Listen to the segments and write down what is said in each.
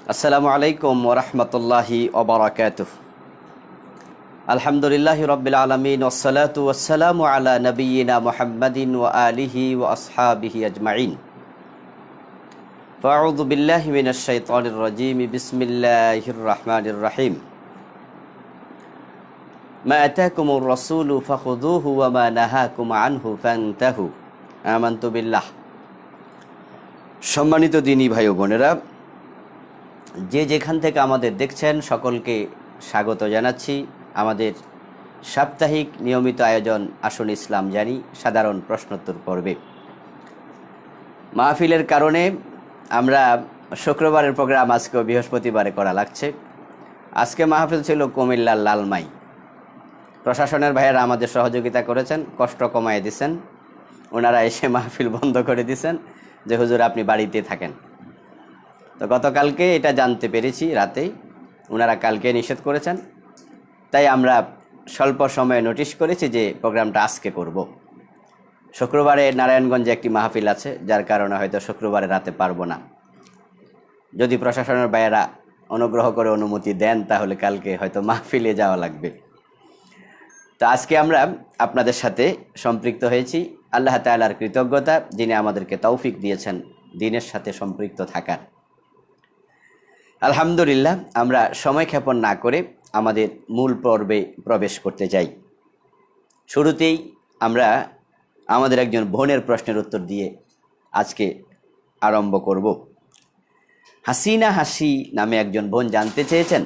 আসসালামু আলাইকুম ওরহমতুল্লাহি ওবরাকাতুহ। আলহামদুলিল্লাহি রাব্বিল আলামিন ওয়াসসালাতু ওয়াসসালামু আলা নবিয়িনা মুহাম্মাদিন ওয়া আলিহি ওয়া আসহাবিহি আজমাইন। ফাআউযু বিল্লাহি মিনাশ শাইতানির রাজীম। বিসমিল্লাহির রাহমানির রহিম। মা আতাকুমুর রাসূলু ফাখুযুহু ওয়া মা নাহাকুম আনহু ফান্তাহু। আমানতু বিল্লাহ। সম্মানিত দিনী ভাই ও বোনেরা, যে যেখান থেকে আমাদের দেখছেন সকলকে স্বাগত জানাচ্ছি আমাদের সাপ্তাহিক নিয়মিত আয়োজন আসুন ইসলাম জানি সাধারণ প্রশ্নোত্তর পর্বে। মাহফিলের কারণে আমরা শুক্রবারের প্রোগ্রাম আজকেও বৃহস্পতিবারে করা লাগছে। আজকে মাহফিল ছিল কুমিল্লার লালমাই। প্রশাসনের ভাইয়েরা আমাদের সহযোগিতা করেছেন, কষ্ট কমায় দিয়েছেন। ওনারা এসে মাহফিল বন্ধ করে দিয়েছেন যে হুজুর আপনি বাড়িতে থাকেন। তো গতকালকে এটা জানতে পেরেছি রাতেই, ওনারা কালকে নিষেধ করেছেন, তাই আমরা স্বল্প সময়ে নোটিশ করেছি যে প্রোগ্রামটা আজকে করব। শুক্রবারে নারায়ণগঞ্জে একটি মাহফিল আছে, যার কারণে হয়তো শুক্রবারে রাতে পারবো না। যদি প্রশাসনের ভাইয়েরা অনুগ্রহ করে অনুমতি দেন তাহলে কালকে হয়তো মাহফিলে যাওয়া লাগবে। তো আজকে আমরা আপনাদের সাথে সম্পৃক্ত হয়েছি। আল্লাহ তাআলার কৃতজ্ঞতা, যিনি আমাদেরকে তৌফিক দিয়েছেন দ্বীনের সাথে সম্পৃক্ত থাকার। আলহামদুলিল্লাহ, আমরা সময় ক্ষেপণ না করে আমাদের মূল পর্বে প্রবেশ করতে যাই। শুরুতেই আমরা আমাদের একজন বোনের প্রশ্নের উত্তর দিয়ে আজকে আরম্ভ করব। হাসিনা হাসি নামে একজন বোন জানতে চেয়েছেন,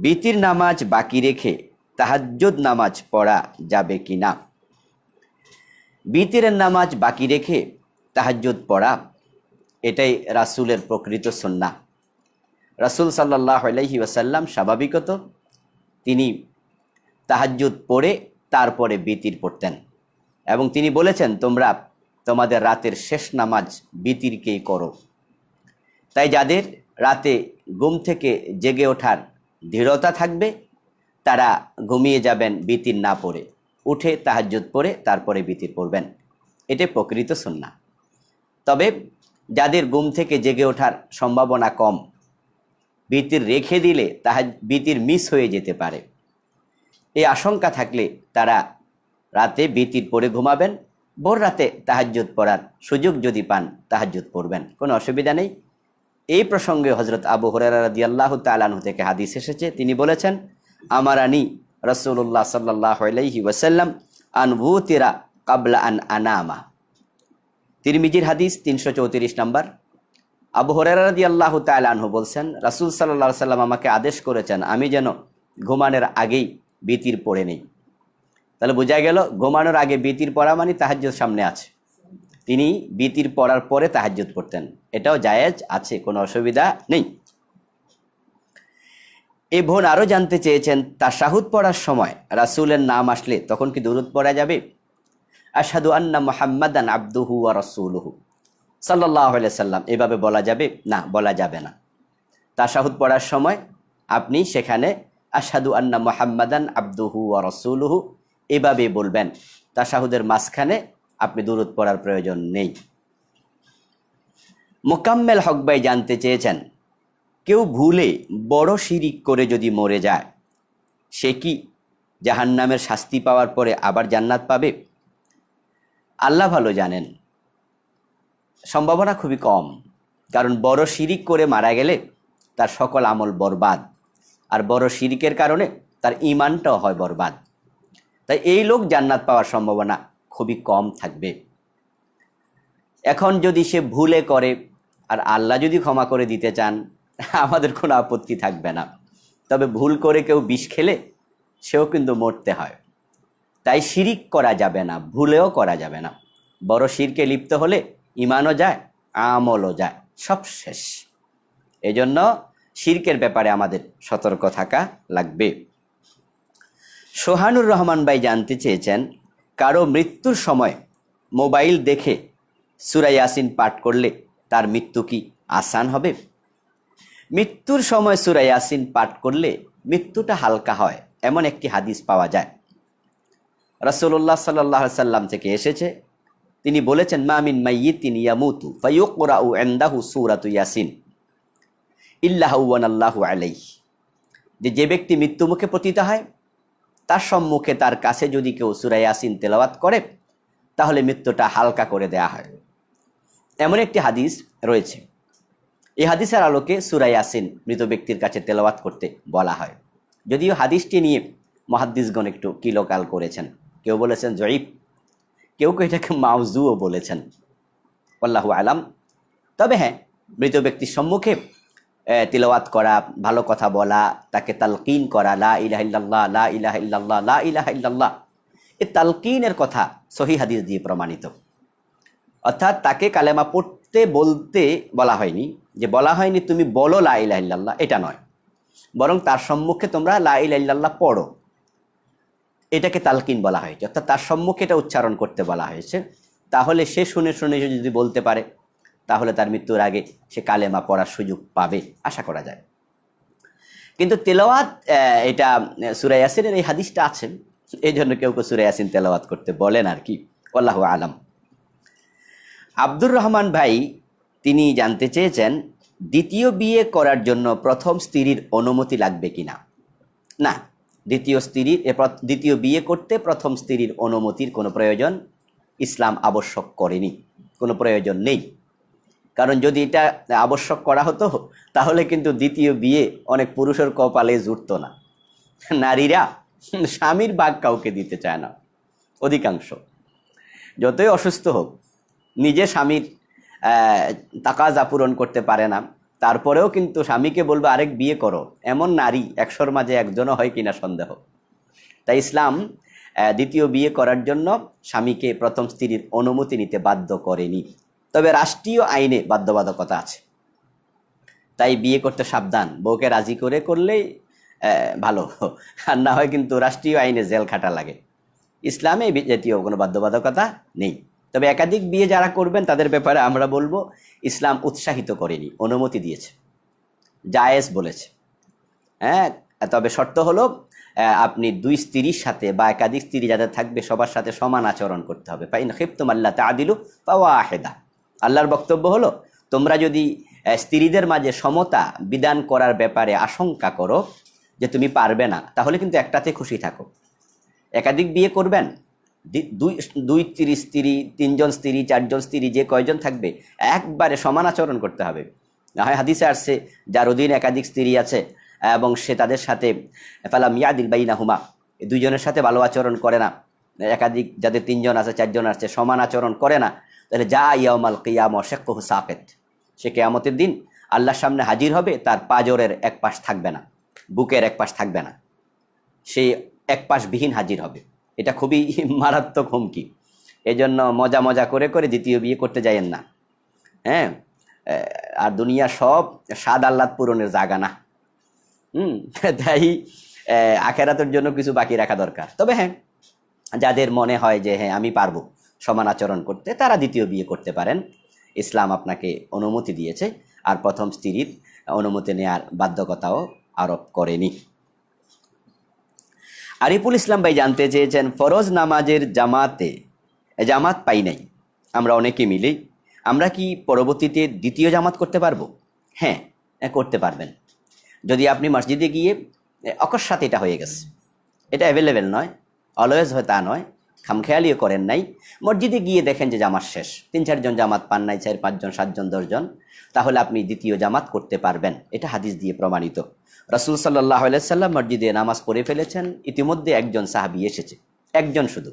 বিতির নামাজ বাকি রেখে তাহাজ্জুদ নামাজ পড়া যাবে কি না? বিতিরের নামাজ বাকি রেখে তাহাজ্জুদ পড়া, এটাই রাসূলের প্রকৃত সুন্নাহ। রাসূল সাল্লাল্লাহু আলাইহি ওয়াসাল্লাম স্বাভাবিকত তিনি তাহাজ্জুদ পড়ে তারপরে বিতির পড়তেন, এবং তিনি বলেছেন তোমরা তোমাদের রাতের শেষ নামাজ বিতিরকেই করো। তাই যাদের রাতে ঘুম থেকে জেগে ওঠার দৃঢ়তা থাকবে তারা ঘুমিয়ে যাবেন বিতির না পড়ে, উঠে তাহাজ্জুদ পড়ে তারপরে বিতির পড়বেন। এটা প্রকৃত সুন্নাহ। তবে যাদের ঘুম থেকে জেগে ওঠার সম্ভাবনা কম, বিতির রেখে দিলে বিতির মিস হয়ে যেতে পারে, এই আশঙ্কা থাকলে তারা রাতে বিতির পড়ে ঘুমাবেন। ভোর রাতে তাহাজ্জুদ পড়ার সুযোগ যদি পান তাহাজ্জুদ পড়বেন, কোনো অসুবিধা নেই। এই প্রসঙ্গে হযরত আবু হুরায়রা রাদিয়াল্লাহু তাআলা আনহু থেকে হাদিস এসেছে, তিনি বলেছেন, আমারানি রাসূলুল্লাহ সাল্লাল্লাহু আলাইহি ওয়াসাল্লাম আন বুতিরা ক্বাবলা আন আনামা। তিরমিজির হাদিস 334 নম্বর। আবু হুরায়রা রাদিয়াল্লাহু তাআলা আনহু বলছেন, রাসূল সাল্লাল্লাহু আলাইহি ওয়াসাল্লাম আমাকে আদেশ করেছেন আমি যেন ঘুমানোর আগেই বিতির পড়ে নেই। তাহলে বোঝা গেল ঘুমানোর আগে বিতির পড়া মানে তাহাজ্জুদ সামনে আছে। তিনি বিতির পড়ার পরে তাহাজ্জুদ পড়তেন, এটাও জায়েজ আছে, কোনো অসুবিধা নেই। এই বোন আরও জানতে চেয়েছেন, তাশাহুদ পড়ার সময় রাসূলের নাম আসলে তখন কি দুরূদ পড়া যাবে? আশহাদু আন্না মুহাম্মাদান আবদুহু ওয়া রাসূলুহু সাল্লাল্লাহু আলাইহি সাল্লাম, এভাবে বলা যাবে না? বলা যাবে না। তাশাহুদ পড়ার সময় আপনি সেখানে আশহাদু আন্না মুহাম্মাদান আবদুহু ওয়া রাসূলুহু এভাবে বলবেন। তাশাহুদের মাঝখানে আপনি দুরূদ পড়ার প্রয়োজন নেই। মোকাম্মেল হক ভাই জানতে চেয়েছেন, কেউ ভুলে বড় শিরিক করে যদি মরে যায় সে কি জাহান্নামের শাস্তি পাওয়ার পরে আবার জান্নাত পাবে? আল্লাহ ভালো জানেন, সম্ভাবনা খুবই কম, কারণ বড় শিরিক করে মারা গেলে তার সকল আমল বরবাদ, আর বড় শিরিকের কারণে তার ঈমানটাও হয় বরবাদ। তাই এই লোক জান্নাত পাওয়ার সম্ভাবনা খুবই কম থাকবে। এখন যদি সে ভুলে করে আর আল্লাহ যদি ক্ষমা করে দিতে চান আমাদের কোনো আপত্তি থাকবে না। তবে ভুল করে কেউ বিষ খেলে সেও কিন্তু মরতে হয়। তাই শিরিক করা যাবে না, ভুলেও করা যাবে না। বড় শিরকে লিপ্ত হলে ঈমানও যায়, আমলও যায়, সব শেষ। এজন্য শিরকের ব্যাপারে আমাদের সতর্ক থাকা লাগবে। সোহানুর রহমান ভাই জানতে চেয়েছেন, কারো মৃত্যুর সময় মোবাইল দেখে সূরা ইয়াসিন পাঠ করলে তার মৃত্যু কি আসান হবে? মৃত্যুর সময় সূরা ইয়াসিন পাঠ করলে মৃত্যুটা হালকা হয় এমন একটি হাদিস পাওয়া যায়। রাসূলুল্লাহ সাল্লাল্লাহু আলাইহি সাল্লাম থেকে এসেছে, তিনি বলেছেন, মা মিন মাইয়িতিন ইয়ামুতু ফায়ুকরাউ ইনদাহু সূরাতু ইয়াসিন ইল্লা হাওয়ানাল্লাহু আলাইহি, যে ব্যক্তি মৃত্যুমুখে পতিত হয় তার সম্মুখে তার কাছে যদি কেউ সূরা ইয়াসিন তেলাওয়াত করে তাহলে মৃত্যুটা হালকা করে দেয়া হয়। এমন একটি হাদিস রয়েছে, এই হাদিসের আলোকে সূরা ইয়াসিন মৃত ব্যক্তির কাছে তেলাওয়াত করতে বলা হয়। যদিও হাদিসটি নিয়ে মুহাদ্দিসগণ একটু কিলোকাল করেছেন, কেউ বলেছেন জয়ীফ, কেউ কেউ এটাকে মাউজুও বলেছেন, আল্লাহু আলাম। তবে হ্যাঁ, মৃত ব্যক্তির সম্মুখে তিলাওয়াত করা, ভালো কথা বলা, তাকে তালকিন করা, লা ইলাহা ইল্লাল্লাহ, লা ইলাহা ইল্লাল্লাহ, লা ইলাহা ইল্লাল্লাহ, এই তালকিনের কথা সহিহ হাদিস দিয়ে প্রমাণিত। অর্থাৎ তাকে কালেমা পড়তে বলতে বলা হয়নি, যে বলা হয়নি তুমি বলো লা ইলাহা ইল্লাল্লাহ, এটা নয়, বরং তার সম্মুখে তোমরা লা ইলাহা ইল্লাল্লাহ পড়ো, এটাকে তালকিন বলা হয়েছে। অর্থাৎ তার সম্মুখে এটা উচ্চারণ করতে বলা হয়েছে। তাহলে সে শুনে শুনে যদি বলতে পারে তাহলে তার মৃত্যুর আগে সে কালেমা পড়ার সুযোগ পাবে, আশা করা যায়। কিন্তু তেলাওয়াত, এটা সূরা ইয়াসিনের এই হাদিসটা আছে, এই জন্য কেউ কেউ সূরা ইয়াসিন তেলাওয়াত করতে বলেন আর কি, আল্লাহু আলাম। আব্দুর রহমান ভাই তিনি জানতে চেয়েছেন দ্বিতীয় বিয়ে করার জন্য প্রথম স্ত্রীর অনুমতি লাগবে কিনা। না, দ্বিতীয় বিয়ে করতে প্রথম স্ত্রীর অনুমতির কোনো প্রয়োজন ইসলাম আবশ্যক করেনি, কোনো প্রয়োজন নেই। কারণ যদি এটা আবশ্যক করা হতো তাহলে কিন্তু দ্বিতীয় বিয়ে অনেক পুরুষের কপালে জুটতো না। নারীরা স্বামীর ভাগ কাউকে দিতে চায় না, অধিকাংশ যতই অসুস্থ হোক নিজে স্বামীর তাকাজা পূরণ করতে পারে না, তারপরেও কিন্তু স্বামীকে বলবে আরেক বিয়ে করো, এমন নারী 100-র মাঝে একজনও হয় কিনা সন্দেহ। তাই ইসলাম দ্বিতীয় বিয়ে করার জন্য স্বামীকে প্রথম স্ত্রীর অনুমতি নিতে বাধ্য করেনি। তবে রাষ্ট্রীয় আইনে বাধ্যবাধকতা আছে, তাই বিয়ে করতে সাবধান, বউকে রাজি করে করলেই ভালো, আর না হয় কিন্তু রাষ্ট্রীয় আইনে জেল খাটা লাগে। ইসলামে জাতীয় কোনো বাধ্যবাধকতা নেই। তবে একাধিক বিয়ে যারা করবেন তাদের ব্যাপারে আমরা বলবো ইসলাম উৎসাহিত করেনি, অনুমতি দিয়েছে, জায়েজ বলেছে। হ্যাঁ, তবে শর্ত হলো আপনি দুই স্ত্রীর সাথে বা একাধিক স্ত্রী যাদের থাকবে সবার সাথে সমান আচরণ করতে হবে। ফাইন খিফতুম আল্লা তা'দিলু ফাওয়াহিদা, আল্লাহর বক্তব্য হলো তোমরা যদি স্ত্রীদের মাঝে সমতা বিধান করার ব্যাপারে আশঙ্কা করো যে তুমি পারবে না, তাহলে কিন্তু একটাতে খুশি থাকো। একাধিক বিয়ে করবেন, দুই স্ত্রী, 3জন স্ত্রী, 4জন স্ত্রী, যে কয়জন থাকবে একবারে সমান আচরণ করতে হবে। না হয় হাদিসে আসছে যার অধীনে একাধিক স্ত্রী আছে এবং সে তাদের সাথে ফালাম ইয়াদিল বাইনাহুমা, দুইজনের সাথে ভালো আচরণ করে না, একাধিক যাদের 3জন আছে 4জন আছে সমান আচরণ করে না, তাহলে যা ইয়াউমাল কিয়ামা শাক্কুহু সাকিত, সে কিয়ামতের দিন আল্লাহর সামনে হাজির হবে, তার পাজরের এক পাশ থাকবে না, বুকের এক পাশ থাকবে না, সে এক পাশ বিহীন হাজির হবে। এটা খুবই মারাত্মক হুমকি। এজন্য মজা মজা করে করে দ্বিতীয় বিয়ে করতে যাইয়েন না। হ্যাঁ, আর দুনিয়া সব স্বাদ আহ্লাদ পূরণের জায়গা না। তাই আখেরাতের জন্য কিছু বাকি রাখা দরকার। তবে হ্যাঁ, যাদের মনে হয় যে হ্যাঁ আমি পারবো সমান আচরণ করতে, তারা দ্বিতীয় বিয়ে করতে পারেন, ইসলাম আপনাকে অনুমতি দিয়েছে, আর প্রথম স্ত্রীর অনুমতি নেওয়ার বাধ্যকতাও আরোপ করেনি। আরিফুল ইসলাম ভাই জানতে চেয়েছেন ফরজ নামাজের জামাত পাই নাই আমরা অনেকে মিলেই, আমরা কি পরবর্তীতে দ্বিতীয় জামাত করতে পারবো? হ্যাঁ, করতে পারবেন। যদি আপনি মসজিদে গিয়ে অকস্মাৎ এটা হয়ে গেছে, এটা অ্যাভেলেবেল নয়, অলওয়েজ হয় তা নয়, খামখেয়ালিও করেন নাই, মসজিদে গিয়ে দেখেন যে জামাত শেষ, 3-4 জন জামাত পান নাই, 4-5 জন, 7 জন, 10 জন, তাহলে আপনি দ্বিতীয় জামাত করতে পারবেন। এটা হাদিস দিয়ে প্রমাণিত। রাসূল সাল্লাল্লাহু আলাইহি সাল্লাম মসজিদে নামাজ পড়ে ফেলেছেন, ইতিমধ্যে একজন সাহাবী এসেছে, একজন শুধু,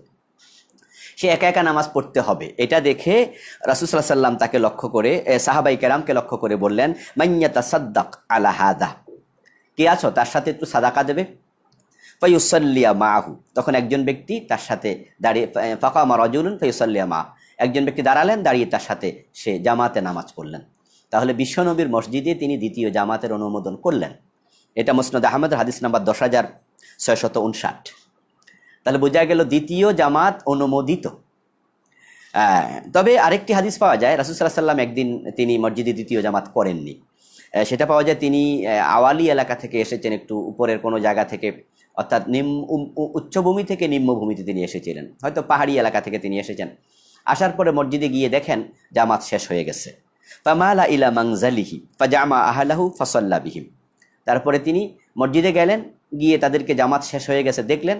সে একা একা নামাজ পড়তে হবে। এটা দেখে রাসূল সাল্লাল্লাহু আলাইহি সাল্লাম তাকে লক্ষ্য করে, সাহাবায়ে কেরামকে লক্ষ্য করে বললেন, মাইয়াতাসাদ্দাক আলা হাদা, কে আছো তার সাথে একটু সাদাকা দেবে। ফায়ুসাল্লিয়া মাহু, তখন একজন ব্যক্তি তার সাথে দাঁড়িয়ে, ফাকামা রাজুলুন ফায়ুসাল্লিয়া মা, একজন ব্যক্তি দাঁড়ালেন, দাঁড়িয়ে তার সাথে সে জামাতে নামাজ পড়লেন। তাহলে বিশ্বনবীর মসজিদে তিনি দ্বিতীয় জামাতের অনুমোদন করলেন। এটা মুসনাদ আহমদের হাদিস নাম্বার 10,659। তাহলে বোঝা গেল দ্বিতীয় জামাত অনুমোদিত। তবে আরেকটি হাদিস পাওয়া যায়, রাসূল সাল্লাল্লাহু আলাইহি ওয়াসাল্লাম একদিন তিনি মসজিদে দ্বিতীয় জামাত করেননি। সেটা পাওয়া যায় তিনি আওয়ালি এলাকা থেকে এসেছেন, একটু উপরের কোনো জায়গা থেকে, অর্থাৎ উচ্চভূমি থেকে নিম্নভূমিতে তিনি এসেছিলেন, হয়তো পাহাড়ি এলাকা থেকে তিনি এসেছেন। আসার পরে মসজিদে গিয়ে দেখেন জামাত শেষ হয়ে গেছে। ফামালা ইলা মানজালিহি ফাজামা আহলাহু ফাসাল্লা বিহিম। তারপরে তিনি মসজিদে গেলেন, গিয়ে তাদেরকে জামাত শেষ হয়ে গেছে দেখলেন,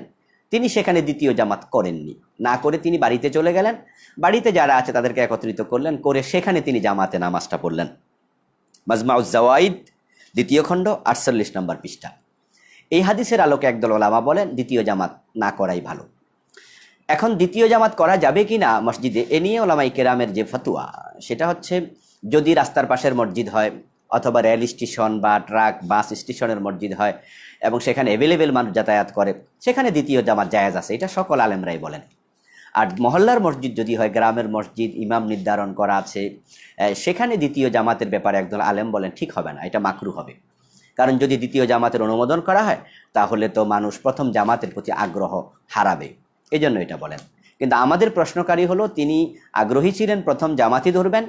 তিনি সেখানে দ্বিতীয় জামাত করেননি, না করে তিনি বাড়িতে চলে গেলেন, বাড়িতে যারা আছে তাদেরকে একত্রিত করলেন, করে সেখানে তিনি জামাতে নামাজটা পড়লেন। মাজমাউজ জাওয়াইদ দ্বিতীয় খণ্ড 48 নম্বর পৃষ্ঠা। এই হাদিসের আলোকে একদল ওলামা বলেন দ্বিতীয় জামাত না করাই ভালো। এখন দ্বিতীয় জামাত করা যাবে কি না মসজিদে, এ নিয়ে ওলামায়ে কেরামের যে ফতোয়া সেটা হচ্ছে, যদি রাস্তার পাশের মসজিদ হয় অথবা রেল স্টেশন বা ট্রাক বাস স্টেশনের মসজিদ হয় এবং সেখানে অ্যাভেলেবেল মানুষ যাতায়াত করে, সেখানে দ্বিতীয় জামাত জায়েজ আছে, এটা সকল আলেমরাই বলেন। আর মহল্লার মসজিদ যদি হয়, গ্রামের মসজিদ, ইমাম নির্ধারণ করা আছে, সেখানে দ্বিতীয় জামাতের ব্যাপারে একদল আলেম বলেন ঠিক হবে না, এটা মাকরু হবে। কারণ যদি দ্বিতীয় জামাতের অনুমোদন করা হয় তাহলে তো মানুষ প্রথম জামাতের প্রতি আগ্রহ হারাবে, এই জন্য এটা বলেন। কিন্তু আমাদের প্রশ্নকারী হলো, তিনি আগ্রহী ছিলেন, প্রথম জামাতই ধরবেন,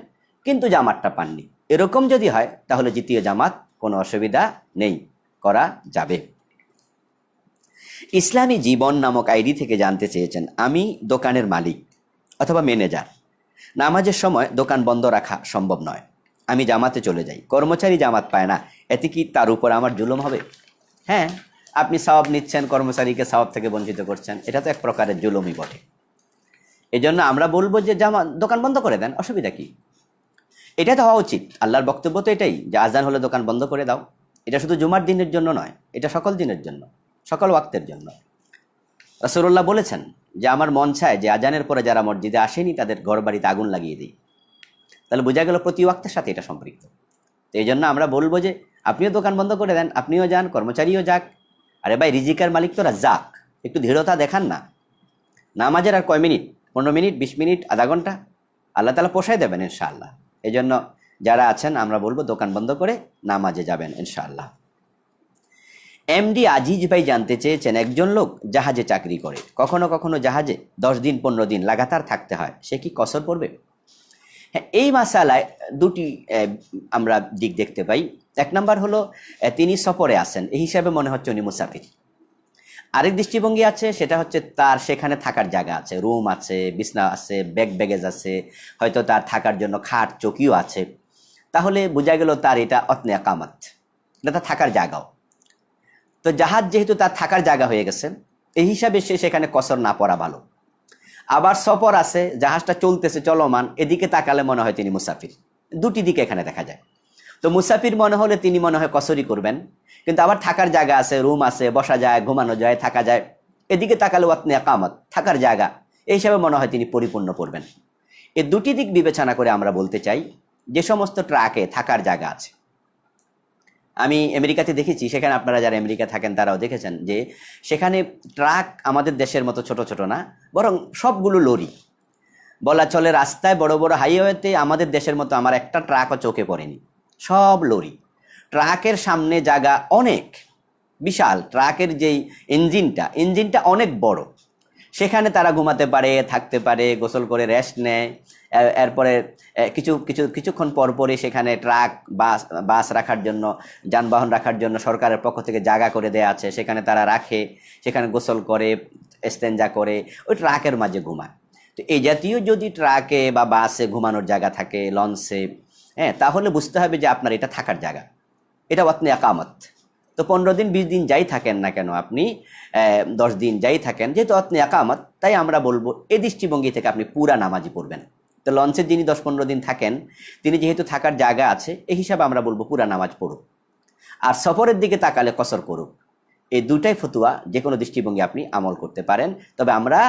কিন্তু জামাতটা পাননি, এরকম যদি হয় তাহলে দ্বিতীয় জামাত কোনো অসুবিধা নেই, করা যাবে। ইসলামী জীবন নামক আইডি থেকে জানতে চেয়েছেন, আমি দোকানের মালিক অথবা ম্যানেজার, নামাজের সময় দোকান বন্ধ রাখা সম্ভব নয়, আমি জামাতে চলে যাই, কর্মচারী জামাত পায় না, এতে কি তার উপর আমার জুলুম হবে? হ্যাঁ, আপনি সওয়াব নিচ্ছেন, কর্মচারীকে সওয়াব থেকে বঞ্চিত করছেন, এটা তো এক প্রকারের জুলুমই বটে। এই জন্য আমরা বলবো যে দোকান বন্ধ করে দেন, অসুবিধা কি? এটা তো হওয়া উচিত। আল্লাহর বক্তব্য তো এটাই যে আজান হলে দোকান বন্ধ করে দাও। এটা শুধু জুমার দিনের জন্য নয়, এটা সকল দিনের জন্য, সকল ওয়াক্তের জন্য। রাসূলুল্লাহ বলেছেন যে আমার মন চায় যে আজানের পরে যারা মসজিদে আসেনি তাদের ঘর বাড়িতে আগুন লাগিয়ে দিই। তাহলে বোঝা গেল প্রতি ওয়াক্তের সাথে এটা সম্পৃক্ত। তো এই জন্য আমরা বলবো যে আপনিও দোকান বন্ধ করে দেন, আপনিও যান, কর্মচারীও যাক। আরে ভাই, রিজিকের মালিক তোরা যাক, একটু দৃঢ়তা দেখান না। নামাজের আর কয় মিনিট, 15 মিনিট, 20 মিনিট, আধা ঘন্টা, আল্লাহ তাআলা পোষায় দেবেন ইনশাআল্লাহ। এই জন্য যারা আছেন আমরা বলবো দোকান বন্ধ করে নামাজে যাবেন ইনশাআল্লাহ। এমডি আজিজ ভাই জানতে চেয়েছেন, একজন লোক জাহাজে চাকরি করে, কখনো কখনো জাহাজে 10 দিন 15 দিন লাগাতার থাকতে হয়, সে কি কসর পড়বে? হ্যাঁ, এই মাসালায় দুটি আমরা দিক দেখতে পাই। এক নম্বর হলো তিনি সফরে আছেন, এই হিসাবে মনে হচ্ছে উনি মুসাফির। আরেক দৃষ্টিভঙ্গি আছে, সেটা হচ্ছে তার সেখানে থাকার জায়গা আছে, রুম আছে, বিছনা আছে, ব্যাগেজ আছে, হয়তো তার থাকার জন্য খাট চৌকিও আছে। তাহলে বোঝা গেল তার এটা অতনে একামত, এটা তার থাকার জায়গাও। তো জাহাজ যেহেতু তার থাকার জায়গা হয়ে গেছে, এই হিসাবে সে সেখানে কসর না পড়া ভালো। আবার সফর আছে, জাহাজটা চলতেছে, চলমান, এদিকে তাকালে মনে হয় তিনি মুসাফির। দুটি দিকে এখানে দেখা যায়। তো মুসাফির মনে হলে তিনি মনে হয় কসরই করবেন, কিন্তু আবার থাকার জায়গা আছে, রুম আছে, বসা যায়, ঘুমানো যায়, থাকা যায়, এদিকে তাকালে ওয়াতনে একামত, থাকার জায়গা, এই হিসাবে মনে হয় তিনি পরিপূর্ণ করবেন। এই দুটি দিক বিবেচনা করে আমরা বলতে চাই, যে সমস্ত ট্রাকে থাকার জায়গা আছে, আমি আমেরিকাতে দেখেছি, সেখানে আপনারা যারা আমেরিকা থাকেন তারাও দেখেছেন যে সেখানে ট্রাক আমাদের দেশের মতো ছোট ছোট না, বরং সবগুলো লরি। বলা চলে রাস্তায় বড় বড় হাইওয়েতে আমাদের দেশের মতো আমার একটা ট্রাকও চোখে পড়েনি, সব লরি। ট্রাকের সামনে জায়গা অনেক বিশাল, ট্রাকের যেই ইঞ্জিনটা অনেক বড়, সেখানে তারা ঘুমাতে পারে, থাকতে পারে, গোসল করে রেস্ট নেয়। এরপরে কিছুক্ষণ পরপরই সেখানে ট্রাক বাস রাখার জন্য, যানবাহন রাখার জন্য সরকারের পক্ষ থেকে জায়গা করে দেয়া আছে, সেখানে তারা রাখে, সেখানে গোসল করে, ইস্তেঞ্জা করে ওই ট্রাকের মাঝে ঘুমায়। তো এই জাতীয় যদি ট্রাকে বা বাসে ঘুমানোর জায়গা থাকে, লঞ্চে, হ্যাঁ, তাহলে বুঝতে হবে যে আপনার এটা থাকার জায়গা, এটা আপনি একামত। তো 15 দিন 20 দিন যাই থাকেন না কেন, আপনি 10 দিন যাই থাকেন, যেহেতু আপনি একামত, তাই আমরা বলবো এই দৃষ্টিভঙ্গি থেকে আপনি পুরা নামাজই পড়বেন। তো লঞ্চে যিনি 10-15 দিন থাকেন, তিনি যেহেতু থাকার জায়গা আছে, এই হিসাবে আমরা বলবো পুরা নামাজ পড়ুক। আর সফরের দিকে তাকালে কসর করুক। এই দুটাই ফতুয়া, যে কোনো দৃষ্টিভঙ্গি আপনি আমল করতে পারেন। তবে আমরা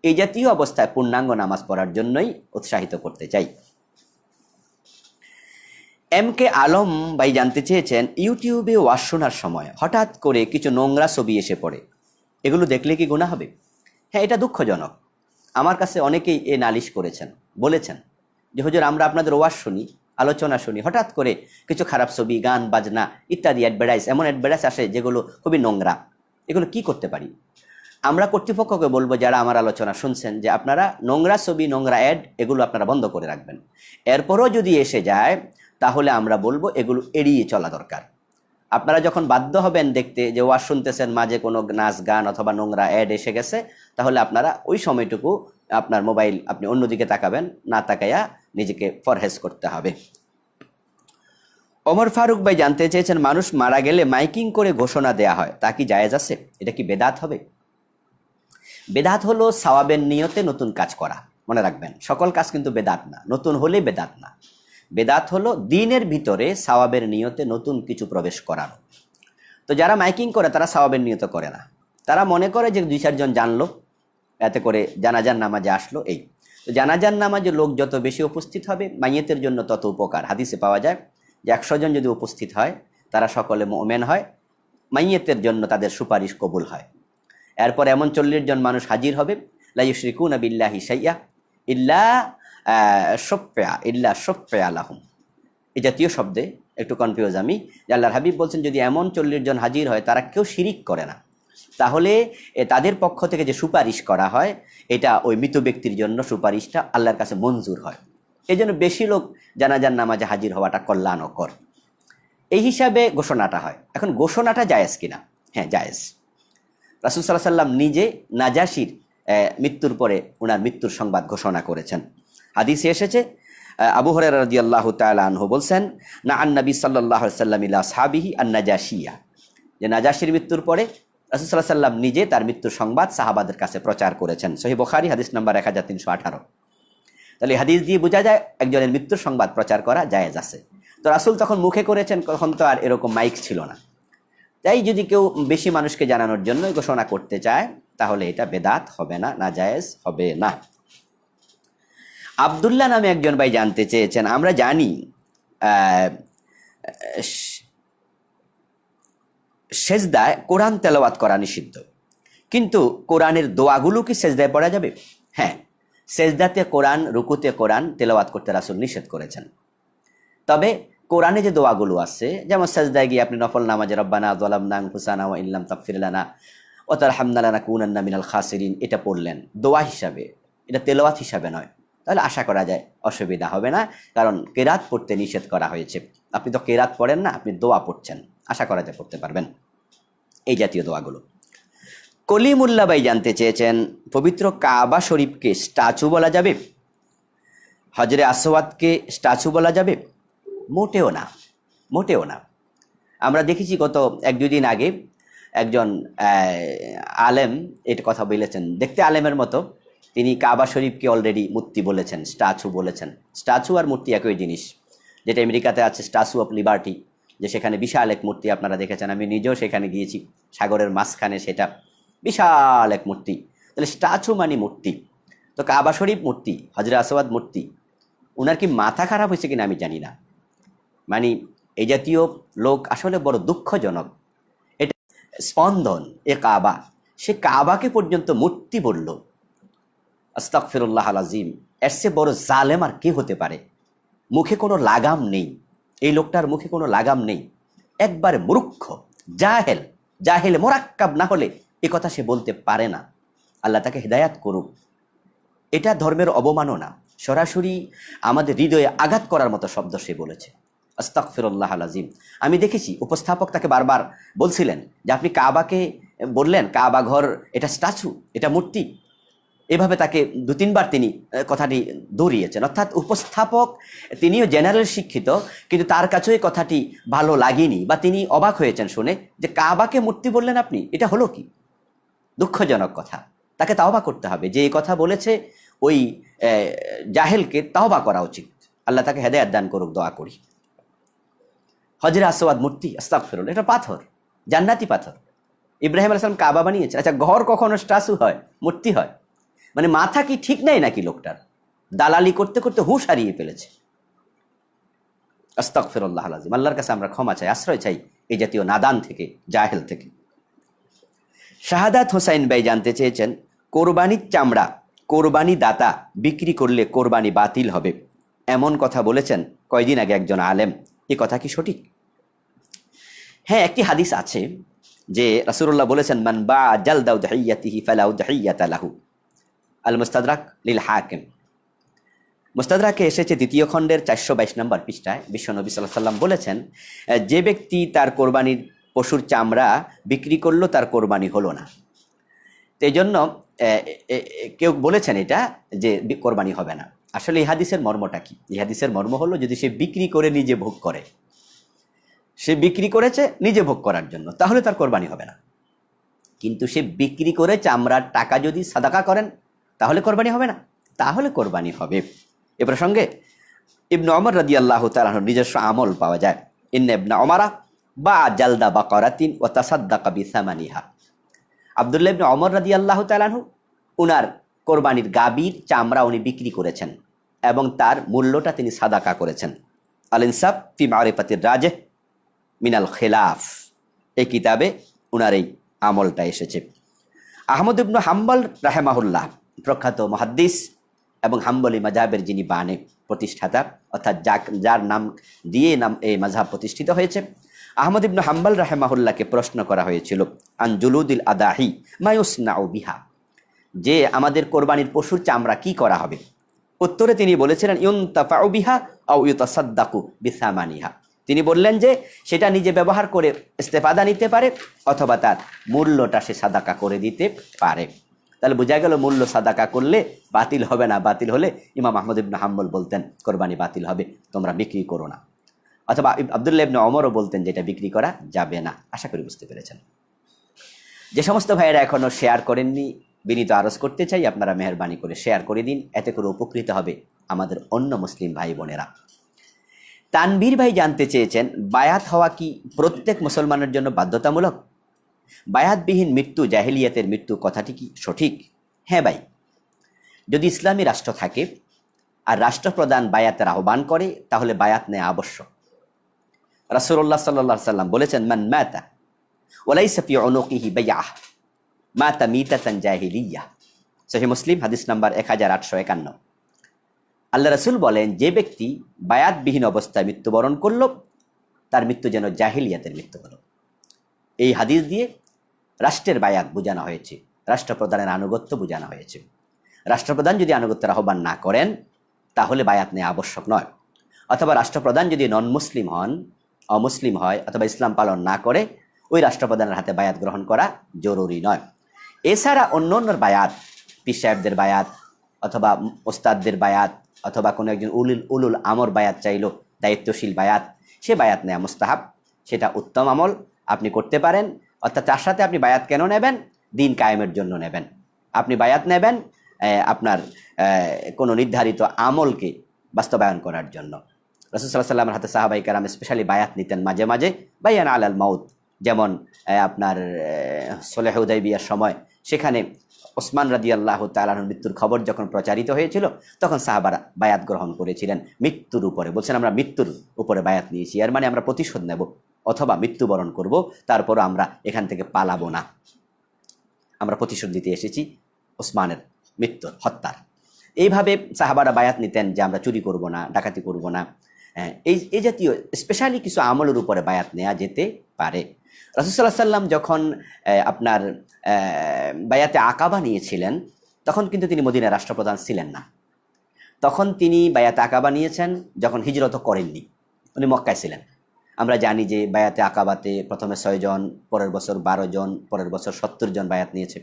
এই জাতীয় অবস্থায় পূর্ণাঙ্গ নামাজ পড়ার জন্যই উৎসাহিত করতে চাই। এম কে আলম ভাই জানতে চেয়েছেন, ইউটিউবে ওয়াজ শোনার সময় হঠাৎ করে কিছু নোংরা ছবি এসে পড়ে, এগুলো দেখলে কি গুনাহ হবে? হ্যাঁ, এটা দুঃখজনক। আমার কাছে অনেকেই এ নালিশ করেছেন, বলেছেন যে হুজুর, আমরা আপনাদের ওয়াজ শুনি, আলোচনা শুনি, হঠাৎ করে কিছু খারাপ ছবি, গান বাজনা ইত্যাদি অ্যাডভার্টাইজ, এমন অ্যাডভার্টাইজ আসে যেগুলো খুবই নোংরা, এগুলো কি করতে পারি? আমরা কর্তৃপক্ষকে বলবো, যারা আমার আলোচনা শুনছেন, যে আপনারা নোংরা ছবি, নোংরা অ্যাড, এগুলো আপনারা বন্ধ করে রাখবেন। এরপরও যদি এসে যায় তাহলে আমরা বলবো এগুলো এড়িয়ে চলা দরকার। আপনারা যখন বাধ্য হবেন দেখতে যে ওয়াজ শুনতেছেন, মাঝে কোনো নাচ গান অথবা নোংরা অ্যাড এসে গেছে, তাহলে আপনারা ওই সময়টুকু আপনার মোবাইল আপনি অন্যদিকে তাকাবেন, না তাকাইয়া নিজেকে ফরহেজ করতে হবে। ওমর ফারুক ভাই জানতে চেয়েছেন, মানুষ মারা গেলে মাইকিং করে ঘোষণা দেয়া হয়, তা কি জায়েজ আছে? এটা কি বেদাত হবে? বেদাত হলো সওয়াবের নিয়তে নতুন কাজ করা। মনে রাখবেন, সকল কাজ কিন্তু বেদাত না, নতুন হলেই বেদাত না। বেদাত হলো দিনের ভিতরে সওয়াবের নিয়তে নতুন কিছু প্রবেশ করানো। তো যারা মাইকিং করে তারা সওয়াবের নিয়ত করে না, তারা মনে করে যে 2-4 জন জানলো, এতে করে জানাজার নামাজে আসলো। এই তো জানাজার নামাজে লোক যত বেশি উপস্থিত হবে মাইয়েতের জন্য তত উপকার। হাদিসে পাওয়া যায় যে 100 জন যদি উপস্থিত হয় তারা সকলে মুমিন হয়, মাইয়েতের জন্য তাদের সুপারিশ কবুল হয়। এরপর এমন 40 জন মানুষ হাজির হবে, লা ইউশরিকুনা বিল্লাহি শাইআ ইল্লা শাফফা লাহুম। এই জাতীয় শব্দে একটু কনফিউজ আমি, যে আল্লাহর হাবিব বলছেন যদি এমন 40 জন হাজির হয় তারা কেউ শিরিক করে না, তাহলে তাদের পক্ষ থেকে যে সুপারিশ করা হয় এটা ওই মৃত ব্যক্তির জন্য সুপারিশটা আল্লাহর কাছে মঞ্জুর হয়। এই জন্য বেশি লোক জানাজার নামাজে হাজির হওয়াটা কল্যাণকর, এই হিসাবে ঘোষণাটা হয়। এখন ঘোষণাটা জায়েজ কিনা? হ্যাঁ, জায়েজ। রাসূল সাল্লাল্লাহু আলাইহি ওয়াসাল্লাম নিজে নাজাশির মৃত্যুর পরে ওনার মৃত্যুর সংবাদ ঘোষণা করেছেন। হাদিসে এসেছে, আবু হুরায়রা রাদিয়াল্লাহু তাআলা আনহু বলছেন, না আন-নবী সাল্লাল্লাহু আলাইহি ওয়াসাল্লাম ইলা আসহাবিহি আন-নাজাশিয়া, যে নাজাশির মৃত্যুর পরে রাসূল সাল্লাল্লাহু আলাইহি ওয়াসাল্লাম নিজে তার মৃত্যুর সংবাদ সাহাবাদের কাছে প্রচার করেছেন। সহিহ বুখারী হাদিস নাম্বার 1318। তাহলে হাদিস দিয়ে বোঝা যায় একজনের মৃত্যুর সংবাদ প্রচার করা জায়েজ আছে। তো রাসূল তখন মুখে করেছেন, তখন তো আর এরকম মাইক ছিল না। তাই যদি কেউ বেশি মানুষকে জানানোর জন্য ঘোষণা করতে চায় তাহলে এটা বেদাত হবে না, নাজায়েজ হবে না। আব্দুল্লাহ নামে একজন ভাই জানতে চেয়েছেন, আমরা জানি সেজদায় কোরআন তেলাওয়াত করা নিষিদ্ধ, কিন্তু কোরআনের দোয়াগুলো কি সেজদায় পড়া যাবে? হ্যাঁ, সেজদাতে কোরআন, রুকুতে কোরআন তেলাওয়াত করতে রাসূল নিষেধ করেছেন। তবে কোরআনে যে দোয়াগুলো আছে, যেমন সেজদায় গিয়ে আপনি নফল নামাজে রব্বানা যালামনা আনফুসানা ওয়া ইল্লাম তাগফির লানা ওয়া তারহামনা লানাকুনান্না মিনাল খাসিরিন, এটা পড়লেন দোয়া হিসাবে, এটা তেলাওয়াত হিসাবে নয়, তাহলে আশা করা যায় অসুবিধা হবে না, কারণ কেরাত পড়তে নিষেধ করা হয়েছে। আপনি তো কেরাত পড়েন না, আপনি দোয়া পড়ছেন, আশা করা যায় পড়তে পারবেন এই জাতীয় দোয়াগুলো। কলিমুল্লাহ ভাই জানতে চেয়েছেন, পবিত্র কাবা শরীফকে স্ট্যাচু বলা যাবে? হজরে আসওয়াদকে স্ট্যাচু বলা যাবে? মোটেও না, মোটেও না। আমরা দেখেছি গত 1-2 দিন আগে একজন আলেম এটা কথা বলেছেন, দেখতে আলেমের মতো, তিনি কাবা শরীফকে অলরেডি মূর্তি বলেছেন, স্ট্যাচু বলেছেন। স্ট্যাচু আর মূর্তি একই জিনিস। যেটা আমেরিকাতে আছে স্ট্যাচু অফ লিবার্টি, যে সেখানে বিশাল এক মূর্তি আপনারা দেখেছেন, আমি নিজেও সেখানে গিয়েছি, সাগরের মাঝখানে সেটা বিশাল এক মূর্তি। তাহলে স্ট্যাচু মানে মূর্তি, তো কাবা শরীফ মূর্তি, হজরে আসওয়াদ মূর্তি। ওনার কি মাথা খারাপ হয়েছে কিনা আমি জানি না, মানে এই জাতীয় লোক আসলে বড় দুঃখজনক। এটা স্পন্দন, এ কাবা, সে কাবাকে পর্যন্ত মূর্তি বলল। আস্তাগফিরুল্লাহ আল আযীম, এর চেয়ে বড় জালেম আর কি হতে পারে? মুখে কোনো লাগাম নেই, এই লোকটার মুখে কোনো লাগাম নেই, একবারে মূর্খ, জাহেল, জাহেল মোরাক্কাব না হলে এ কথা সে বলতে পারে না। আল্লাহ তাকে হিদায়াত করুক। এটা ধর্মের অবমাননা, সরাসরি আমাদের হৃদয়ে আঘাত করার মতো শব্দ সে বলেছে। আস্তাগফিরুল্লাহ আল আযীম। আমি দেখেছি উপস্থাপক তাকে বারবার বলছিলেন যে আপনি কাবাকে বললেন কাবা ঘর, এটা স্ট্যাচু, এটা মূর্তি, এভাবে তাকে 2-3 বার তিনি কথাটি দৌড়িয়েছেন। অর্থাৎ উপস্থাপক তিনিও জেনারেল শিক্ষিত, কিন্তু তার কাছেও এই কথাটি ভালো লাগেনি, বা তিনি অবাক হয়েছেন শুনে যে কাবাকে মূর্তি বললেন আপনি, এটা হলো কি? দুঃখজনক কথা। তাকে তাওবা করতে হবে, যে এই কথা বলেছে ওই জাহেলকে তাওবা করা উচিত। আল্লাহ তাকে হেদায়েত দান করুক, দোয়া করি। হজরে আসওয়াদ মূর্তি, আস্তাগফিরুল্লাহ, এটা পাথর, জান্নাতি পাথর। ইব্রাহিম আলাইহিস সালাম কাবা বানিয়েছেন। আচ্ছা, ঘর কখনো স্ট্যাচু হয়, মূর্তি হয়? মানে মাথা কি ঠিক নাই নাকি লোকটার? দালালি করতে করতে হুঁশ হারিয়ে ফেলেছে। আস্তাগফিরুল্লাহ আল আযীম। আল্লাহর কাছে আমরা ক্ষমা চাই, আশ্রয় চাই এই জাতীয় নাদান থেকে, জাহেল থেকে। শাহাদাত হোসাইন ভাই জানতে চেয়েছেন, কোরবানির চামড়া কোরবানি দাতা বিক্রি করলে কোরবানি বাতিল হবে, এমন কথা বলেছেন কয়দিন আগে একজন আলেম, এ কথা কি সঠিক? হ্যাঁ, একটি হাদিস আছে যে রাসূলুল্লাহ বলেছেন, মান বা জালদা উদহিয়াতিহি ফালা উদহিয়াতা লাহু, আল মুস্তাদরাক লিল হাকিম। মুস্তাদরাকে এসেছে 2য় খণ্ডের 422 নম্বর পৃষ্ঠায়। বিশ্বনবী সাল্লাল্লাহু আলাইহি ওয়াসাল্লাম বলেছেন, যে ব্যক্তি তার কোরবানির পশুর চামড়া বিক্রি করলো তার কোরবানি হলো না। তো এই জন্য কেউ বলেছেন এটা যে কোরবানি হবে না। আসলে এই হাদিসের মর্মটা কি? এই হাদিসের মর্ম হলো, যদি সে বিক্রি করে নিজে ভোগ করে, সে বিক্রি করেছে নিজে ভোগ করার জন্য, তাহলে তার কোরবানি হবে না। কিন্তু সে বিক্রি করে চামড়ার টাকা যদি সাদাকা করেন তাহলে কোরবানি হবে না, তাহলে কোরবানি হবে। এ প্রসঙ্গে ইবনে ওমর রাদিয়াল্লাহু তাআলা নিজস্ব আমল পাওয়া যায়। ইন্না ইবনে ওমরা বা জালদা বাকারাতিন ওয়া তাসাদ্দাকা বিসামানিহা। আব্দুল্লাহ ইবনে ওমর রাদিয়াল্লাহু তাআলা উনার কোরবানির গাবীর চামড়া উনি বিক্রি করেছেন এবং তার মূল্যটা তিনি সাদাকা করেছেন। আল ইনসাফ ফি মারিফাতির রাজিহ মিনাল খিলাফ, এই কিতাবে উনার এই আমলটা এসেছে। আহমদ ইবনে হাম্বল রাহিমাহুল্লাহ প্রখ্যাত মুহাদ্দিস এবং হাম্বলি মাযহাবের যিনি বানে প্রতিষ্ঠাতা, অর্থাৎ যার নাম দিয়ে এই মাযহাব প্রতিষ্ঠিত হয়েছে, আহমদ ইবনে হাম্বল রাহিমাহুল্লাহকে প্রশ্ন করা হয়েছিল আন জুলুদিল আদাহি মা ইউসনাউ বিহা, যে আমাদের কোরবানির পশুর চামড়া কি করা হবে। উত্তরে তিনি বলেছিলেন ইউনতাফাউ বিহা আও ইউতাসাদ্দাকু বিসামানিহা। তিনি বললেন যে সেটা নিজে ব্যবহার করে ইস্তেফাদা নিতে পারে অথবা তার মূল্যটা সে সাদাকা করে দিতে পারে। তাহলে বোঝা গেল মূল্য সাদাকা করলে বাতিল হবে না, বাতিল হলে ইমাম আহমদ ইবনে হাম্বল বলতেন কোরবানি বাতিল হবে, তোমরা বিক্রি করো না। অথবা আব্দুল্লাহ ইবনে ওমরও বলতেন যে এটা বিক্রি করা যাবে না। আশা করি বুঝতে পেরেছেন। যে সমস্ত ভাইয়েরা এখনও শেয়ার করেননি, বিনীত আরজ করতে চাই আপনারা মেহরবানি করে শেয়ার করে দিন, এতে করে উপকৃত হবে আমাদের অন্য মুসলিম ভাই বোনেরা। তানভীর ভাই জানতে চেয়েছেন বায়াত হওয়া কি প্রত্যেক মুসলমানের জন্য বাধ্যতামূলক? বায়াতবিহীন মৃত্যু জাহেলিয়াতের মৃত্যু, কথাটি কি সঠিক? হ্যাঁ ভাই, যদি ইসলামী রাষ্ট্র থাকে আর রাষ্ট্রপ্রধান বায়াতের আহ্বান করে তাহলে বায়াত নেওয়া আবশ্যক। রাসূলুল্লাহ সাল্লাল্লাহু আলাইহি ওয়াসাল্লাম বলেছেন মান মাতা ওয়ালাইসা ফি উনুকিহি বাইআহ মাতা মিতাতান জাহিলিয়াহ। সহিহ মুসলিম হাদিস নাম্বার 1851। আল্লাহ রাসূল বলেন যে ব্যক্তি বায়াতবিহীন অবস্থায় মৃত্যুবরণ করল তার মৃত্যু যেন জাহিলিয়াতের মৃত্যু হলো। এই হাদিস দিয়ে রাষ্ট্রের বায়াত বোঝানো হয়েছে, রাষ্ট্রপ্রধানের আনুগত্য বোঝানো হয়েছে। রাষ্ট্রপ্রধান যদি আনুগত্যের আহ্বান না করেন তাহলে বায়াত নেওয়া আবশ্যক নয়। অথবা রাষ্ট্রপ্রধান যদি নন মুসলিম হন, অমুসলিম হয় অথবা ইসলাম পালন না করে, ওই রাষ্ট্রপ্রধানের হাতে বায়াত গ্রহণ করা জরুরি নয়। এছাড়া অন্য অন্য বায়াত, পীর সাহেবদের বায়াত অথবা ওস্তাদদের বায়াত অথবা কোনো একজন উলুল আমর বায়াত চাইলো, দায়িত্বশীল বায়াত, সে বায়াত নেওয়া মুস্তাহাব, সেটা উত্তম আমল, আপনি করতে পারেন। অর্থাৎ তার সাথে আপনি বায়াত কেন নেবেন? দিন কায়েমের জন্য নেবেন। আপনি বায়াত নেবেন আপনার কোনো নির্ধারিত আমলকে বাস্তবায়ন করার জন্য। রাসূল সাল্লাল্লাহু আলাইহি ওয়াসাল্লামের হাতে সাহাবায়ে কেরাম স্পেশালি বায়াত নিতেন মাঝে মাঝে, বায়ান আলাল মাউত। যেমন আপনার সুলহ হুদাইবিয়ার সময় সেখানে ওসমান রাদিয়াল্লাহু তাআলা আনহুর মৃত্যুর খবর যখন প্রচারিত হয়েছিল তখন সাহাবারা বায়াত গ্রহণ করেছিলেন মৃত্যুর উপরে। বলছেন আমরা মৃত্যুর উপরে বায়াত নিয়েছি, এর মানে আমরা প্রতিশোধ নেব অথবা মৃত্যুবরণ করব, তারপরও আমরা এখান থেকে পালাবো না, আমরা প্রতিশোধ দিতে এসেছি ওসমানের মৃত্যুর, হত্যার। এইভাবে সাহাবারা বায়াত নিতেন যে আমরা চুরি করব না, ডাকাতি করব না। এই জাতীয় স্পেশালি কিছু আমলের উপরে বায়াত নেওয়া যেতে পারে। রাসূল সাল্লাল্লাহু আলাইহি ওয়াসাল্লাম যখন আপনার বায়াতে আকাবা নিয়েছিলেন তখন কিন্তু তিনি মদিনার রাষ্ট্রপ্রধান ছিলেন না। তখন তিনি বায়াতে আকাবা নিয়েছেন যখন হিজরত করেননি, উনি মক্কায় ছিলেন। আমরা জানি যে বায়াতে আকাবাতে প্রথমে 6 জন, পরের বছর 12 জন, পরের বছর 70 জন বায়াত নিয়েছে।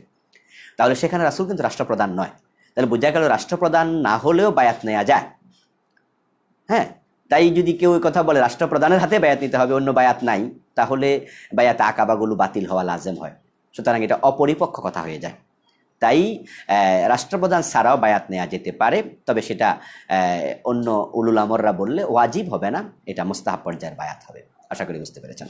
তাহলে সেখানে রাসূল কিন্তু রাষ্ট্রপ্রধান নয়। তাহলে বোঝা গেল রাষ্ট্রপ্রধান না হলেও বায়াত নেওয়া যায়। হ্যাঁ, তাই যদি কেউ কথা বলে রাষ্ট্রপ্রধানের হাতে বায়াত নিতে হবে, অন্য বায়াত নাই, তাহলে বায়াতে আকাবাগুলো বাতিল হওয়া লাজেম হয়। সুতরাং এটা অপরিপক্ষ কথা হয়ে যায়। তাই রাষ্ট্রপ্রধান ছাড়াও বায়াত নেওয়া যেতে পারে, তবে সেটা অন্য উলুল আমররা বললে ওয়াজিব হবে না, এটা মুস্তাহাব পর্যায়ের বায়াত হবে। আশা করি বুঝতে পেরেছেন।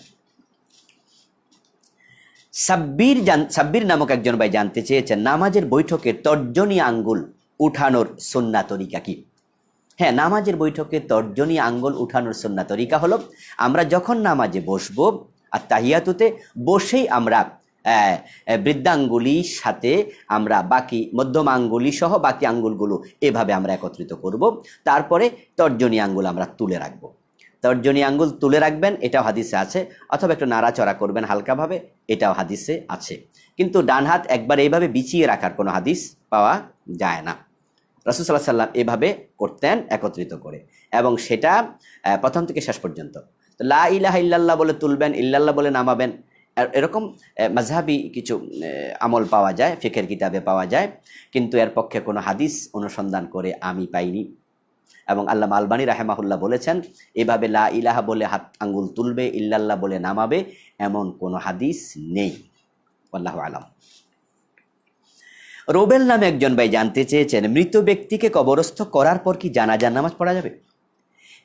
সাব্বির নামক একজন ভাই জানতে চেয়েছেন নামাজের বৈঠকে তর্জনী আঙ্গুল উঠানোর সুন্নাহ তরিকা কি? হ্যাঁ, নামাজের বৈঠকে তর্জনী আঙ্গুল উঠানোর সুন্নাহ তরিকা হলো আমরা যখন নামাজে বসবো আর তাহিয়াতুতে বসেই আমরা বৃদ্ধাঙ্গুলির সাথে আমরা বাকি মধ্যম আঙ্গুলি সহ বাকি আঙ্গুলগুলো এভাবে আমরা একত্রিত করব। তারপরে তর্জনী আঙ্গুল আমরা তুলে রাখবো। তর্জনী আঙ্গুল তুলে রাখবেন, এটাও হাদিসে আছে, অথবা একটু নাড়াচড়া করবেন হালকাভাবে, এটাও হাদিসে আছে। কিন্তু ডান হাত একবার এইভাবে বিছিয়ে রাখার কোনো হাদিস পাওয়া যায় না। রাসূল সাল্লাল্লাহু আলাইহি ওয়াসাল্লাম এভাবে করতেন একত্রিত করে, এবং সেটা প্রথম থেকে শেষ পর্যন্ত। লা ইলাহা ইল্লাল্লাহ বলে তুলবেন, ইল্লাল্লাহ বলে নামাবেন, এরকম মাযহাবি কিছু আমল পাওয়া যায়, ফিকহের কিতাবে পাওয়া যায়, কিন্তু এর পক্ষে কোনো হাদিস অনুসন্ধান করে আমি পাইনি। এবং আল্লামা আলবানী রাহেমাহুল্লাহ বলেছেন এভাবে লা ইলাহা বলে হাত আঙ্গুল তুলবে, ইল্লাল্লাহ বলে নামাবে, এমন কোনো হাদিস নেই। আল্লাহু আলাম। রোবেল নামে একজন ভাই জানতে চেয়েছেন, মৃত ব্যক্তিকে কবরস্থ করার পর কি জানাজার নামাজ পড়া যাবে?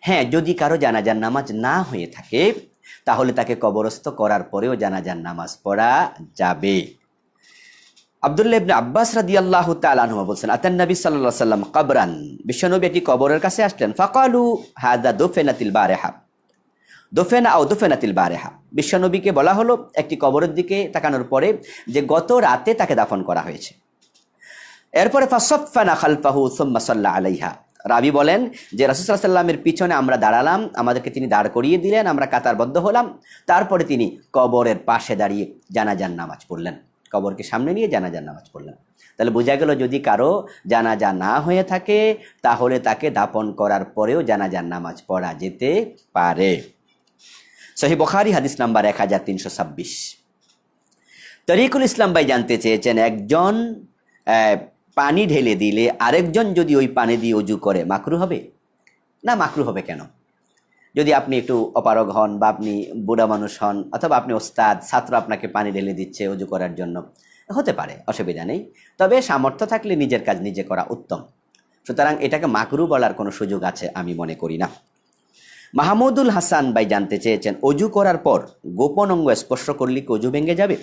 হ্যাঁ, যদি কারো জানাজার নামাজ না হয়ে থাকে তাহলে তাকে কবরস্থ করার পরেও জানাজার নামাজ পড়া যাবে। আব্দুল্লাহ ইবনে আব্বাস রাদিয়াল্লাহু তাআলা আনহু বলেন, আতান নবী সাল্লাল্লাহু আলাইহি ওয়াসাল্লাম কবরান, বিশ্বনবী একটি কবরের কাছে আসলেন। ফাকালু হাদা দুফিনাতিল বারিহা, দুফিনা আও দুফিনাতিল বারিহা, বিশ্বনবীকে বলা হলো একটি কবরের দিকে তাকানোর পরে যে গত রাতে তাকে দাফন করা হয়েছে। এরপরে ফাসাফানা খালফাহু সুম্মা সাল্লা আলাইহা, রাবি বলেন যে রাসূল সাল্লাল্লাহু আলাইহি ওয়াসাল্লামের পিছনে আমরা দাঁড়ালাম, আমাদেরকে তিনি দাঁড় করিয়ে দিলেন, আমরা কাতারবদ্ধ হলাম, তারপরে তিনি কবরের পাশে দাঁড়িয়ে জানাজার নামাজ পড়লেন, কবরকে সামনে নিয়ে জানাজার নামাজ পড়লেন। তাহলে বোঝা গেল যদি কারো জানাজা না হয়ে থাকে তাহলে তাকে দাফন করার পরেও জানাজার নামাজ পড়া যেতে পারে। সহিহ বুখারী হাদিস নাম্বার 1326। তরিকুল ইসলাম ভাই জানতে চেয়েছেন, একজন পানি ঢেলে দিলে আরেকজন যদি ওই পানি দিয়ে অজু করে মাকরু হবে? না, মাকরু হবে কেন? যদি আপনি একটু অপারগ হন বা আপনি বুড়া মানুষ হন অথবা আপনি ওস্তাদ, ছাত্র আপনাকে পানি ঢেলে দিচ্ছে অজু করার জন্য, হতে পারে, অসুবিধা নেই। তবে সামর্থ্য থাকলে নিজের কাজ নিজে করা উত্তম। সুতরাং এটাকে মাকরু বলার কোনো সুযোগ আছে আমি মনে করি না। মাহমুদুল হাসান ভাই জানতে চেয়েছেন, অজু করার পর গোপন অঙ্গ স্পর্শ করলে কি অজু ভেঙে যাবে?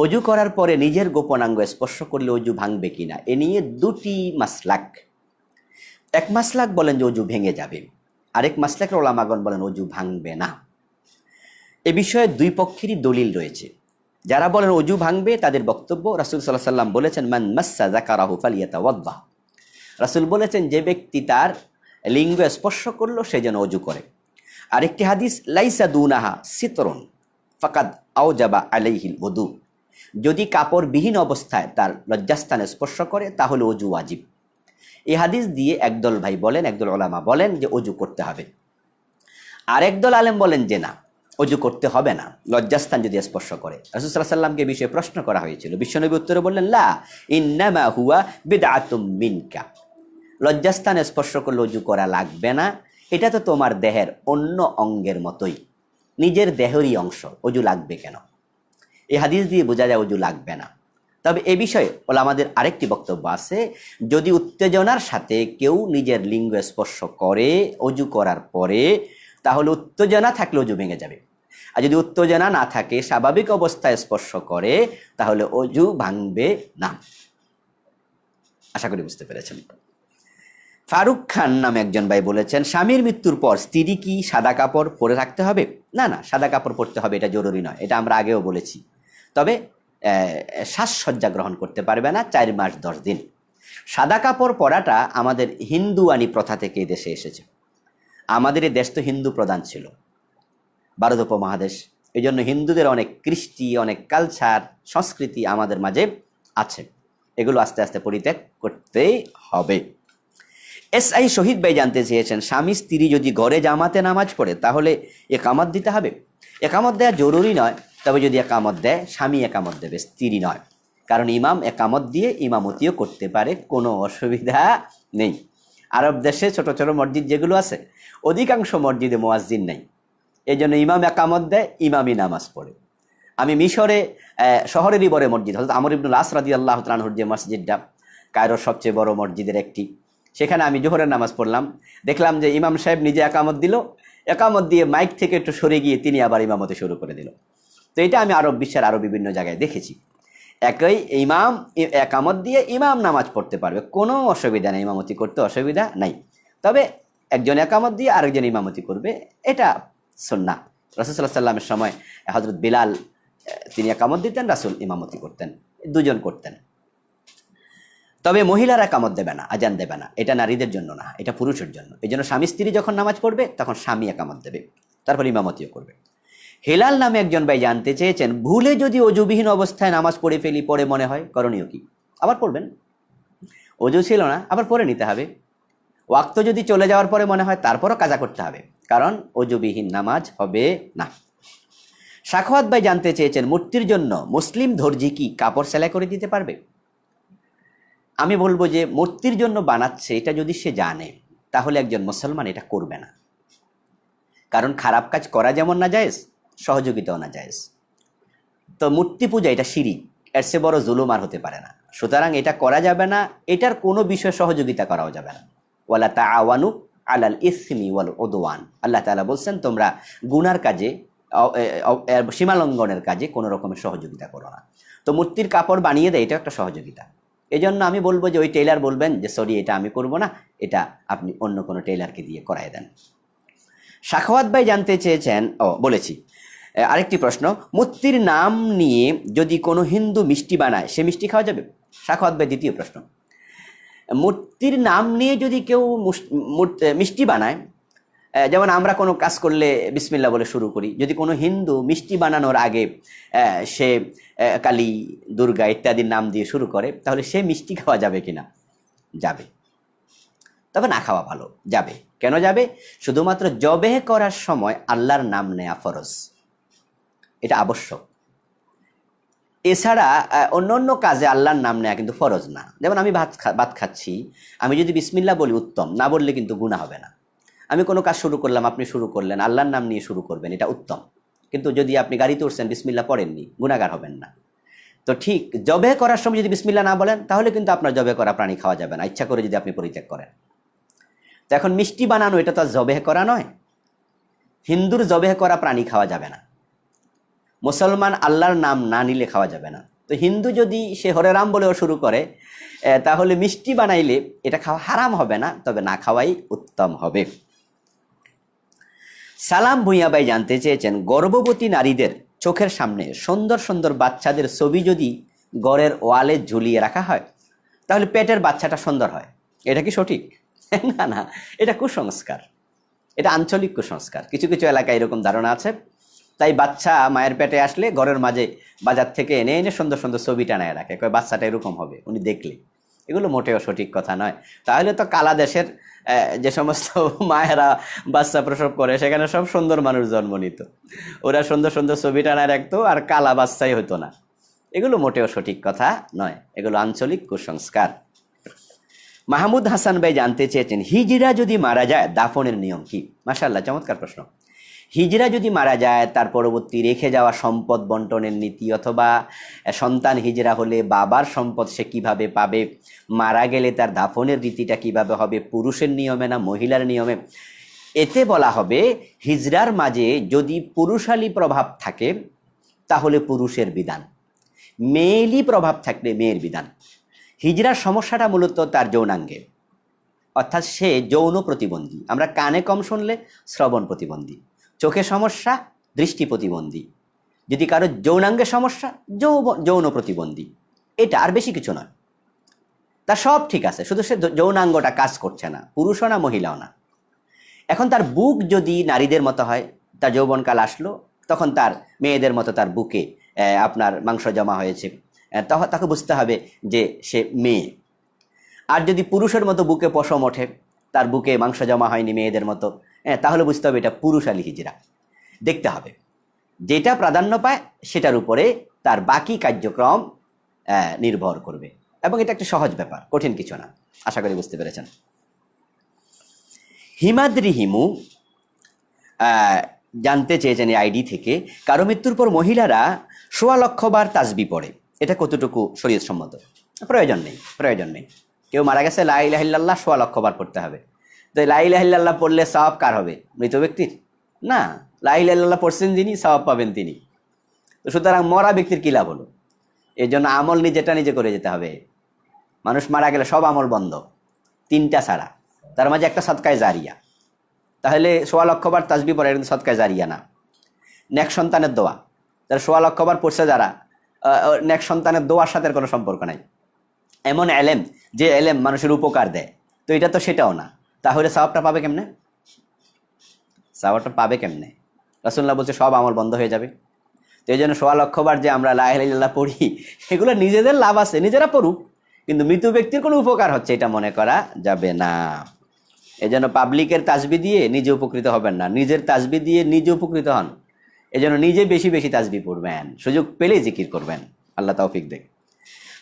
অজু করার পরে নিজের গোপনাঙ্গ স্পর্শ করলে অজু ভাঙবে কিনা এ নিয়ে দুটি মাসলাক। এক মাসলাক বলেন যে অজু ভেঙে যাবে, আরেক মাসলাকের ওলামাগণ বলেন অজু ভাঙবে না। এ বিষয়ে দুই পক্ষেরই দলিল রয়েছে। যারা বলেন অজু ভাঙবে তাদের বক্তব্য, রাসূল সাল্লাল্লাহু আলাইহি ওয়াসাল্লাম বলেছেন, মান মাসসা যাকারাহু ফালিয়াতাওয়াদ্দা, রাসূল বলেছেন যে ব্যক্তি তার লিঙ্গ স্পর্শ করলো সে যেন অজু করে। আরেকটি হাদিস, লাইসা দুনাহা সিতরুন ফাকাদ আওজাবা আলাইহিল ওযু, যদি কাপড়বিহীন অবস্থায় তার লজ্জাস্থানে স্পর্শ করে তাহলে অজু ওয়াজিব। এই হাদিস দিয়ে একদল ভাই বলেন, একদল ওলামা বলেন যে অজু করতে হবে, আর একদল আলেম বলেন যে না, অজু করতে হবে না লজ্জাস্থান যদি স্পর্শ করে। রাসূল সাল্লাল্লাহু আলাইহি ওয়াসাল্লামকে বিষয়ে প্রশ্ন করা হয়েছিল, বিশ্বনবী উত্তরে বললেন, লা ইন্নামা হুয়া বিদআতুম মিনকা, লজ্জাস্থানে স্পর্শ করলে অজু করা লাগবে না, এটা তো তোমার দেহের অন্য অঙ্গের মতোই, নিজের দেহেরই অংশ, অজু লাগবে কেন? এই হাদিস দিয়ে বোঝা যায় অজু লাগবে না। তবে এ বিষয়ে ওলামাদের আরেকটি বক্তব্য আছে, যদি উত্তেজনার সাথে কেউ নিজের লিঙ্গ স্পর্শ করে অজু করার পরে তাহলে উত্তেজনা থাকলে অজু ভেঙে যাবে, আর যদি উত্তেজনা না থাকে স্বাভাবিক অবস্থায় স্পর্শ করে তাহলে অজু ভাঙবে না। আশা করি বুঝতে পেরেছেন। ফারুক খান নামে একজন ভাই বলেছেন, স্বামীর মৃত্যুর পর স্ত্রী কি সাদা কাপড় পরে থাকতে হবে? না না, সাদা কাপড় পরতে হবে এটা জরুরি নয়, এটা আমরা আগেও বলেছি। তবে সাজসজ্জা গ্রহণ করতে পারবে না 4 মাস 10 দিন। সাদা কাপড় পরাটা আমাদের হিন্দুয়ানি প্রথা থেকে এই দেশে এসেছে। আমাদের এই দেশ তো হিন্দু প্রধান ছিল, ভারত উপমহাদেশ, এই জন্য হিন্দুদের অনেক কৃষ্টি, অনেক কালচার, সংস্কৃতি আমাদের মাঝে আছে, এগুলো আস্তে আস্তে পরিত্যাগ করতেই হবে। এসআই শহীদ ভাই জানতে চেয়েছেন, স্বামী স্ত্রী যদি ঘরে জামাতে নামাজ পড়ে তাহলে একামত দিতে হবে? একামত দেওয়া জরুরি নয়, তবে যদি একামত দেয় স্বামী একামত দেবে, স্ত্রী নয়, কারণ ইমাম একামত দিয়ে ইমামতিও করতে পারে, কোনো অসুবিধা নেই। আরব দেশে ছোট ছোট মসজিদ যেগুলো আছে অধিকাংশ মসজিদে মুয়াজ্জিন নেই, এই জন্য ইমাম একামত দেয়, ইমামই নামাজ পড়ে। আমি মিশরে শহরেরই বড় মসজিদ হযরত আমর ইবনুল আস রাদিয়াল্লাহু তাআলা আনহুর যে মসজিদটা কায়রোর সবচেয়ে বড় মসজিদের একটি, সেখানে আমি জোহরের নামাজ পড়লাম, দেখলাম যে ইমাম সাহেব নিজে একামত দিল, একামত দিয়ে মাইক থেকে একটু সরে গিয়ে তিনি আবার ইমামতি শুরু করে দিল। তো এটা আমি আরব বিশ্বের আরও বিভিন্ন জায়গায় দেখেছি, একই ইমাম একামত দিয়ে ইমাম নামাজ পড়তে পারবে, কোনো অসুবিধা নেই, ইমামতি করতে অসুবিধা নাই। তবে একজন একামত দিয়ে আরেকজন ইমামতি করবে, এটা সুন্নাহ। রাসূল সাল্লাল্লাহু আলাইহি ওয়াসাল্লামের সময় হযরত বিলাল তিনি একামত দিতেন, রাসূল ইমামতি করতেন, দুজন করতেন। তবে মহিলারা একামত দেবে না, আজান দেবে না, এটা নারীদের জন্য না, এটা পুরুষের জন্য। এই জন্য স্বামী স্ত্রী যখন নামাজ পড়বে তখন স্বামী একামত দেবে, তারপর ইমামতিও করবে। হেলাল নামে একজন ভাই জানতে চেয়েছেন, ভুলে যদি অজুবিহীন অবস্থায় নামাজ পড়ে ফেলি, পরে মনে হয় করণীয় কি? আবার পড়বেন, অজু ছিল না আবার পড়ে নিতে হবে। ওয়াক্ত যদি চলে যাওয়ার পরে মনে হয় তারপরও কাজা করতে হবে, কারণ অজুবিহীন নামাজ হবে না। সাখাওয়াত ভাই জানতে চেয়েছেন, মূর্তির জন্য মুসলিম দর্জি কি কাপড় সেলাই করে দিতে পারবে? আমি বলবো যে মূর্তির জন্য বানাচ্ছে এটা যদি সে জানে, তাহলে একজন মুসলমান এটা করবে না। কারণ খারাপ কাজ করা যেমন না জায়েজ, সহযোগিতাও না জায়েজ। তো মূর্তি পূজা এটা শিরিক, এর চেয়ে বড় জুলুম আর হতে পারে না। সুতরাং এটা করা যাবে না, এটার কোনো বিষয়ে সহযোগিতা করাও যাবে না। ওয়ালা তাআওয়ানু আলাল ইসমি ওয়াল উদওয়ান, আল্লাহ তাআলা বলছেন তোমরা গুনার কাজে, সীমালঙ্ঘনের কাজে কোনো রকমের সহযোগিতা করো না। তো মূর্তির কাপড় বানিয়ে দেয়, এটা একটা সহযোগিতা। এই জন্য আমি বলবো যে ওই টেইলার বলবেন যে সরি, এটা আমি করব না, এটা আপনি অন্য কোনো টেইলারকে দিয়ে করায় দেন। সাখাওয়াত ভাই জানতে চেয়েছেন, বলেছি। আরেকটি প্রশ্ন, মূর্তির নাম নিয়ে যদি কোনো হিন্দু মিষ্টি বানায়, সে মিষ্টি খাওয়া যাবে? সাখাওয়াত ভাই দ্বিতীয় প্রশ্ন, মূর্তির নাম নিয়ে যদি কেউ মিষ্টি বানায়, যেমন আমরা কোনো কাজ করলে বিসমিল্লাহ বলে শুরু করি, যদি কোনো হিন্দু মিষ্টি বানানোর আগে সে কালী, দুর্গা ইত্যাদির নাম দিয়ে শুরু করে, তাহলে সে মিষ্টি খাওয়া যাবে কিনা? যাবে, তবে না খাওয়া ভালো। যাবে, কেন যাবে? শুধুমাত্র জবেহ করার সময় আল্লাহর নাম নেয়া ফরজ, এটা আবশ্যক। এছাড়া অন্য অন্য কাজে আল্লাহর নাম নেয়া কিন্তু ফরজ না। যেমন আমি ভাত খাচ্ছি, আমি যদি বিসমিল্লাহ বলি উত্তম, না বললে কিন্তু গুনাহ হবে না। আমি কোনো কাজ শুরু করলাম, আপনি শুরু করলেন, আল্লাহর নাম নিয়ে শুরু করবেন, এটা উত্তম। কিন্তু যদি আপনি গাড়িতে উঠছেন, বিসমিল্লাহ পড়েননি, গুনাহগার হবেন না। তো ঠিক জবে করার সময় যদি বিসমিল্লাহ না বলেন, তাহলে কিন্তু আপনার জবে করা প্রাণী খাওয়া যাবে না, ইচ্ছা করে যদি আপনি পরিত্যাগ করেন। তো এখন মিষ্টি বানানো এটা তো জবেহ করা নয়, হিন্দুর জবেহ করা প্রাণী খাওয়া যাবে না। মুসলমান আল্লাহর নাম না নিলে খাওয়া যাবে না। তো হিন্দু যদি সে হরে রাম বলেও শুরু করে, তাহলে মিষ্টি বানাইলে এটা খাওয়া হারাম হবে না, তবে না খাওয়াই উত্তম হবে। সালাম ভুঁইয়া ভাই জানতে চেয়েছেন, গর্ভবতী নারীদের চোখের সামনে সুন্দর সুন্দর বাচ্চাদের ছবি যদি ঘরের ওয়ালে ঝুলিয়ে রাখা হয়, তাহলে পেটের বাচ্চাটা সুন্দর হয়, এটা কি সঠিক? না না, এটা কুসংস্কার, এটা আঞ্চলিক কুসংস্কার। কিছু কিছু এলাকায় এরকম ধারণা আছে, তাই বাচ্চা মায়ের পেটে আসলে ঘরের মাঝে বাজার থেকে এনে এনে সুন্দর সুন্দর ছবি টানায় রাখে, কয় বাচ্চাটা এরকম হবে উনি দেখলে। এগুলো মোটেও সঠিক কথা নয়। তাহলে তো কালা দেশের যে সমস্ত মায়েরা বাচ্চা প্রসব করে, সেখানে সব সুন্দর মানুষ জন্ম নিত, ওরা সুন্দর সুন্দর ছবি টানায় রাখতো, আর কালা বাচ্চাই হতো না। এগুলো মোটেও সঠিক কথা নয়, এগুলো আঞ্চলিক কুসংস্কার। মাহমুদ হাসান ভাই জানতে চেয়েছেন, হিজড়া যদি মারা যায় দাফনের নিয়ম কি? মাশাআল্লাহ, চমৎকার প্রশ্ন। হিজড়া যদি মারা যায়, তার পরবর্তী রেখে যাওয়া সম্পদ বন্টনের নীতি, অথবা সন্তান হিজড়া হলে বাবার সম্পদ সে কিভাবে পাবে, মারা গেলে তার দাফনের রীতিটা কিভাবে হবে, পুরুষের নিয়মে না মহিলার নিয়মে, এতে বলা হবে হিজড়ার মাঝে যদি পুরুষালী প্রভাব থাকে তাহলে পুরুষের বিধান, মেয়েলি প্রভাব থাকলে মেয়ের বিধান। হিজড়ার সমস্যাটা মূলত তার যৌনাঙ্গে, অর্থাৎ সে যৌন প্রতিবন্ধী। আমরা কানে কম শুনলে শ্রবণ প্রতিবন্ধী, চোখে সমস্যা দৃষ্টি প্রতিবন্ধী, যদি কারো যৌনাঙ্গে সমস্যা যৌন প্রতিবন্ধী, এটা আর বেশি কিছু নয়। তার সব ঠিক আছে, শুধু সে যৌনাঙ্গটা কাজ করছে না, পুরুষও না মহিলাও না। এখন তার বুক যদি নারীদের মতো হয়, তার যৌবনকাল আসলো, তখন তার মেয়েদের মতো তার বুকে আপনার মাংস জমা হয়েছে, তখন তাকে বুঝতে হবে যে সে মেয়ে। আর যদি পুরুষের মতো বুকে পশম ওঠে, তার বুকে মাংস জমা হয়নি মেয়েদের মতো, তাহলে বুঝতে হবে এটা পুরুষালী হিজড়া। দেখতে হবে যেটা প্রাধান্য পায় সেটার উপরে তার বাকি কার্যক্রম নির্ভর করবে, এবং এটা একটা সহজ ব্যাপার, কঠিন কিছু না। আশা করি বুঝতে পেরেছেন। হিমাদ্রি হিমু জানতে চেয়েছেন এই আইডি থেকে, কারো মৃত্যুর পর মহিলারা ১৬ লক্ষ বার তাসবিহ পড়ে, এটা কতটুকু শরীয়ত সম্মত? প্রয়োজন নেই, প্রয়োজন নেই। কেউ মারা গেছে, লা ইলাহা ইল্লাল্লাহ ১৬ লক্ষ বার পড়তে হবে। তো লা ইলাহা ইল্লাল্লাহ পড়লে সওয়াব কার হবে? মৃত ব্যক্তির না, লা ইলাহা ইল্লাল্লাহ পড়ছেন যিনি, সওয়াব পাবেন তিনি। তো সুতরাং মরা ব্যক্তির কী লাভ হলো? এই জন্য আমল নিজেটা নিজে করে যেতে হবে। মানুষ মারা গেলে সব আমল বন্ধ, 3টা ছাড়া, তার মাঝে একটা সদকায়ে জারিয়া। তাহলে ১৬ লক্ষ বার তাসবিহ পড়ে, কিন্তু সদকায়ে জারিয়া না। নেক সন্তানের দোয়া, তারা ১৬ লক্ষ বার পড়ছে যারা, নেক সন্তানের দোয়ার সাথে কোনো সম্পর্ক নাই। এমন এলেম যে এলেম মানুষের উপকার দেয়, তো এটা তো সেটাও না। তাহলে সওয়াবটা পাবে কেমনে? সওয়াবটা পাবে কেমনে? রাসূলুল্লাহ বলছে সব আমল বন্ধ হয়ে যাবে। তো এই জন্য ১৬ লক্ষ বার যে আমরা লা ইলাহা ইল্লাল্লাহ পড়ি, এগুলো নিজেদের লাভ আছে, নিজেরা পড়ুক, কিন্তু মৃত ব্যক্তির কোনো উপকার হচ্ছে এটা মনে করা যাবে না। এই জন্য পাবলিকের তাসবিহ দিয়ে নিজে উপকৃত হবেন না, নিজের তাসবিহ দিয়ে নিজে উপকৃত হন। এই জন্য নিজে বেশি বেশি তাসবিহ পড়বেন, সুযোগ পেলেই জিকির করবেন। আল্লাহ তৌফিক দেখ।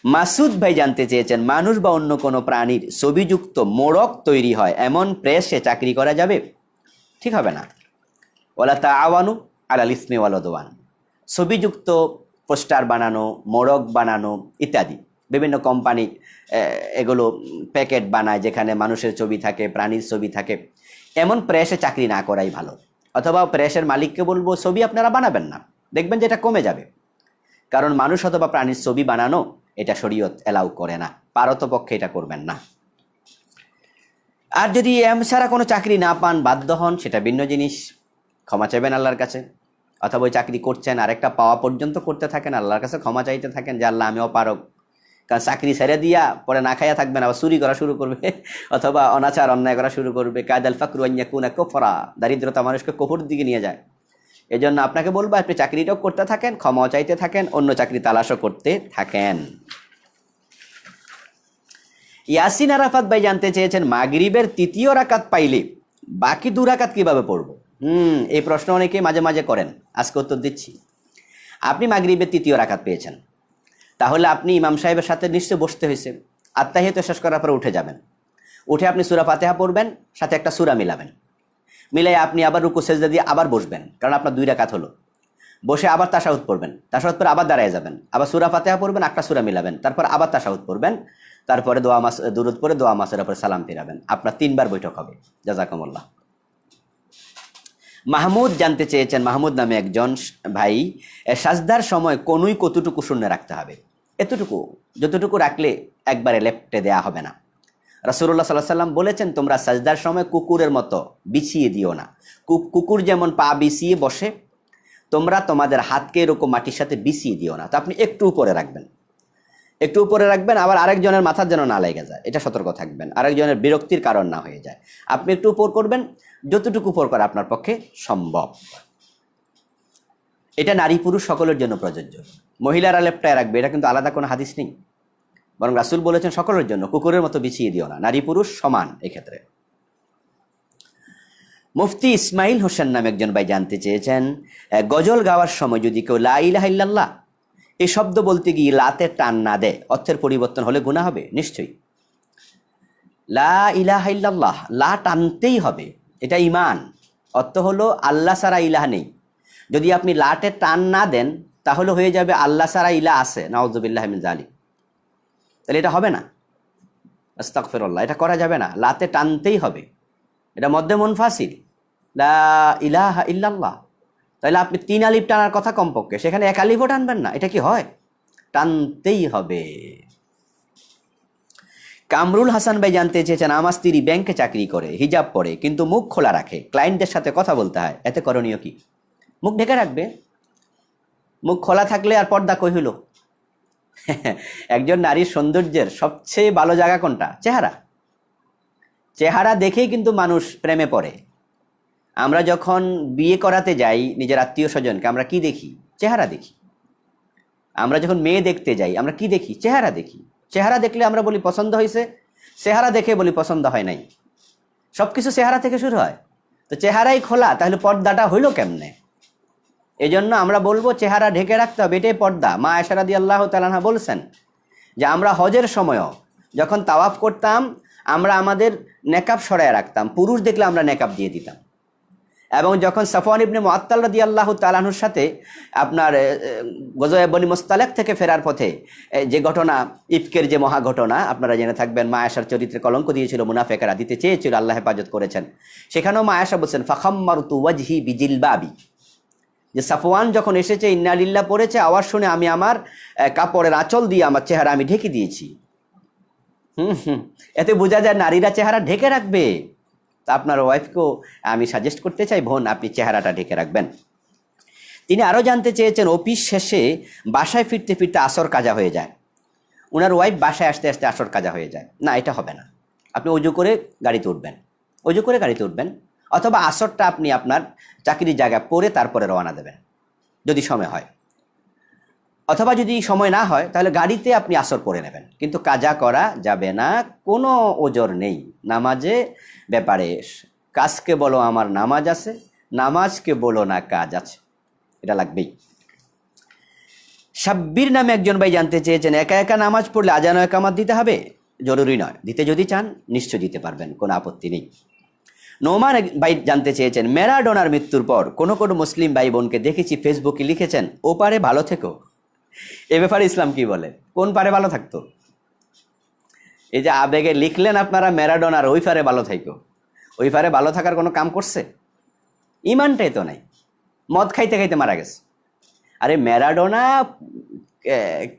মাসুদ ভাই জানতে চেয়েছেন, মানুষ বা অন্য কোনো প্রাণীর ছবিযুক্ত মোড়ক তৈরি হয় এমন প্রেসে চাকরি করা যাবে? ঠিক হবে না। ওয়ালা তাআওয়ানু আলাল ইসমি ওয়াল উদওয়ান। ছবিযুক্ত পোস্টার বানানো, মোড়ক বানানো ইত্যাদি বিভিন্ন কোম্পানি এগুলো প্যাকেট বানায় যেখানে মানুষের ছবি থাকে, প্রাণীর ছবি থাকে, এমন প্রেসে চাকরি না করাই ভালো। অথবা প্রেসের মালিককে বলবো ছবি আপনারা বানাবেন না, দেখবেন যে এটা কমে যাবে। কারণ মানুষ অথবা প্রাণীর ছবি বানানো এটা শরীয়ত এলাও করে না, পারতপক্ষে এটা করবেন না। আর যদি এম ছাড়া কোনো চাকরি না পান, বাধ্য হন, সেটা ভিন্ন জিনিস, ক্ষমা চাইবেন আল্লাহর কাছে। অথবা ওই চাকরি করছেন, আরেকটা পাওয়া পর্যন্ত করতে থাকেন, আল্লাহর কাছে ক্ষমা চাইতে থাকেন যে আল্লাহ আমিও পারক। কারণ চাকরি ছেড়ে দিয়া পরে না খাইয়া থাকবেন, আবার চুরি করা শুরু করবে অথবা অনাচার অন্যায় করা শুরু করবে। কায়দাল ফাকরু আন ইয়াকুনা কুফরা, দারিদ্রতা মানুষকে কুফর দিকে নিয়ে যায়। এই জন্য আপনাকে বলবো আপনি চাকরিটাও করতে থাকেন, ক্ষমাও চাইতে থাকেন, অন্য চাকরি তালাশও করতে থাকেন। ইয়াসিন আরাফাত ভাই জানতে চেয়েছেন, মাগরিবের তৃতীয় রাকাত পাইলে বাকি 2 রাকাত কিভাবে পড়বো? এই প্রশ্ন অনেকেই মাঝে মাঝে করেন, আজকে উত্তর দিচ্ছি। আপনি মাগরিবের তৃতীয় রাকাত পেয়েছেন, তাহলে আপনি ইমাম সাহেবের সাথে নিশ্চয় বসতে হয়েছে। আত্তাহিয়াত শেষ করার পর উঠে যাবেন, উঠে আপনি সূরা ফাতিহা পড়বেন, সাথে একটা সূরা মিলাবেন, মিলাই আপনি আবার রুকু সেজদা দিয়ে আবার বসবেন, কারণ আপনার 2 রাকাত হলো। বসে আবার তাশাহুদ পড়বেন, তাশাহুদ পরে আবার দাঁড়ায় যাবেন, আবার সূরা ফাতিহা পড়বেন, একটা সূরা মিলাবেন, তারপর আবার তাশাহুদ পড়বেন, তারপরে দুরূদ পড়ে দোয়া মাসের উপর সালাম ফিরাবেন। আপনার 3 বার বৈঠক হবে। জাযাকুমুল্লাহ। মাহমুদ জানতে চেয়েছেন, মাহমুদ নামে একজন ভাই, সাজদার সময় কোনুই কতটুকু শূন্য রাখতে হবে? এতটুকু, যতটুকু রাখলে একবারে লেপ্টে দেয়া হবে না। রাসূলুল্লাহ সাল্লাল্লাহু আলাইহি ওয়াসাল্লাম বলেছেন, তোমরা সাজদার সময় কুকুরের মতো বিছিয়ে দিও না। কুকুর যেমন পা বিছিয়ে বসে, তোমরা তোমাদের হাতকে এরকম মাটির সাথে বিছিয়ে দিও না। তো আপনি একটু উপরে রাখবেন, একটু উপরে রাখবেন, আবার আরেকজনের মাথার যেন না লেগে যায়, এটা সতর্ক থাকবেন, আরেকজনের বিরক্তির কারণ না হয়ে যায়। আপনি একটু উপর করবেন, যতটুকু উপর করা আপনার পক্ষে সম্ভব। এটা নারী পুরুষ সকলের জন্য প্রযোজ্য। মহিলারা লেপ্টায় রাখবে, এটা কিন্তু আলাদা কোনো হাদিস নেই, বরং রাসূল বলেছেন সকলের জন্য, কুকুরের মতো বিছিয়ে দিও না, নারী পুরুষ সমান এক্ষেত্রে। মুফতি ইসমাইল হোসেন নামে একজন ভাই জানতে চেয়েছেন, গজল গাওয়ার সময় যদি কেউ লা ইলাহা ইল্লাল্লাহ এই শব্দ বলতে গিয়ে লাতে টান না দেয়, অর্থের পরিবর্তন হলে গুনাহ হবে? নিশ্চয়ই। লা ইলাহা ইল্লাল্লাহ, লা টানতেই হবে, এটা ঈমান। অর্থ হলো আল্লাহ ছাড়া ইলাহ নেই। যদি আপনি লাটে টান না দেন, তাহলে হয়ে যাবে আল্লাহ ছাড়া ইলাহ আছে, নাউযুবিল্লাহি মিন যালিক। তাহলে এটা হবে না, আস্তাগফিরুল্লাহ, এটা করা যাবে না, লাতে টানতেই হবে। এটা মধ্যে মুনফাসিল, লা ইলাহা ইল্লাল্লাহ। তাহলে আপনি 3 আলিফ টানার কথা কমপক্ষে, সেখানে 1 আলিফও টানবেন না, এটা কি হয়? টানতেই হবে। কামরুল হাসান ভাই জানতে চেয়েছেন, আমার স্ত্রী ব্যাংকে চাকরি করে, হিজাব পরে, কিন্তু মুখ খোলা রাখে, ক্লায়েন্টদের সাথে কথা বলতে হয়, এতে করণীয় কি? মুখ ঢেকে রাখবে। মুখ খোলা থাকলে আর পর্দা কই হইল? একজন নারীর সৌন্দর্যের সবচেয়ে ভালো জায়গা কোনটা? চেহারা। চেহারা দেখেই কিন্তু মানুষ প্রেমে পড়ে। আমরা যখন বিয়ে করাতে যাই নিজের আত্মীয় স্বজনকে, আমরা কি দেখি? চেহারা দেখি। আমরা যখন মেয়ে দেখতে যাই, আমরা কি দেখি? চেহারা দেখি। চেহারা দেখলে আমরা বলি পছন্দ হয়েছে, চেহারা দেখে বলি পছন্দ হয় নাই। সবকিছু চেহারা থেকে শুরু হয়। তো চেহারাই খোলা, তাহলে পর্দাটা হইল কেমনে? এই জন্য আমরা বলবো চেহারা ঢেকে রাখতে হবে, এটাই পর্দা। মা আয়েশা রাদিয়াল্লাহু তাআলা আনহা বলছেন যে আমরা হজের সময়ও যখন তাওয়াফ করতাম, আমরা আমাদের নেকাব সরায় রাখতাম, পুরুষ দেখলে আমরা নেকাব দিয়ে দিতাম। এবং যখন সাফওয়ান ইবনে মুআত্তাল রাদিয়াল্লাহু তাআলা আনহুর সাথে আপনার গজওয়ে বনি মুস্তালিক থেকে ফেরার পথে যে ঘটনা, ইফকের যে মহা ঘটনা আপনারা জেনে থাকবেন, মা আয়েশার চরিত্রে কলঙ্ক দিয়েছিল মুনাফিকরা, দিতে চেয়েছিল, আল্লাহ হেফাজত করেছেন। সেখানেও মা আয়েশা বলছেন, ফাখাম্মারতু ওয়াজহি বিজিলবাবি, যে সাফওয়ান যখন এসেছে ইন্না লিল্লাহ পড়েছে, আওয়াজ শুনে আমি আমার কাপড়ের আঁচল দিয়ে আমার চেহারা আমি ঢেকে দিয়েছি। এতে বোঝা যায় নারীরা চেহারা ঢেকে রাখবে। তা আপনার ওয়াইফকেও আমি সাজেস্ট করতে চাই, বোন আপনি চেহারাটা ঢেকে রাখবেন। তিনি আরও জানতে চেয়েছেন, অফিস শেষে বাসায় ফিরতে ফিরতে আসর কাজা হয়ে যায়, ওনার ওয়াইফ বাসায় আসতে আসতে আসর কাজা হয়ে যায়। না, এটা হবে না। আপনি অজু করে গাড়িতে উঠবেন, অজু করে গাড়িতে উঠবেন, অথবা আসরটা আপনি আপনার চাকরির জায়গায় পরে তারপরে রওনা দেবেন যদি সময় হয়। অথবা যদি সময় না হয় তাহলে গাড়িতে আপনি আসর পরে নেবেন, কিন্তু কাজা করা যাবে না, কোনো ওজর নেই। নামাজে ব্যাপারে কাজকে বলো আমার নামাজ আছে, নামাজকে বলো না কাজ আছে, এটা লাগবেই। সাব্বির নামে একজন ভাই জানতে চেয়েছেন, একা একা নামাজ পড়লে আজান ও একামত দিতে হবে? জরুরি নয়, দিতে যদি চান নিশ্চয় দিতে পারবেন, কোনো আপত্তি নেই। নোমান ভাই জানতে চেয়েছেন, ম্যারাডোনার মৃত্যুর পর কোনো কোনো মুসলিম ভাই বোনকে দেখেছি ফেসবুকে লিখেছেন ও পারে ভালো থেকো। এ ব্যাপারে ইসলাম কি বলে? কোন পারে ভালো থাকতো? এই যে আবেগে লিখলেন আপনারা ম্যারাডোনার ওই পারে ভালো থাকো, ওই পারে ভালো থাকার কোনো কাম করছে? ইমানটাই তো নাই, মদ খাইতে খাইতে মারা গেছে। আরে ম্যারাডোনা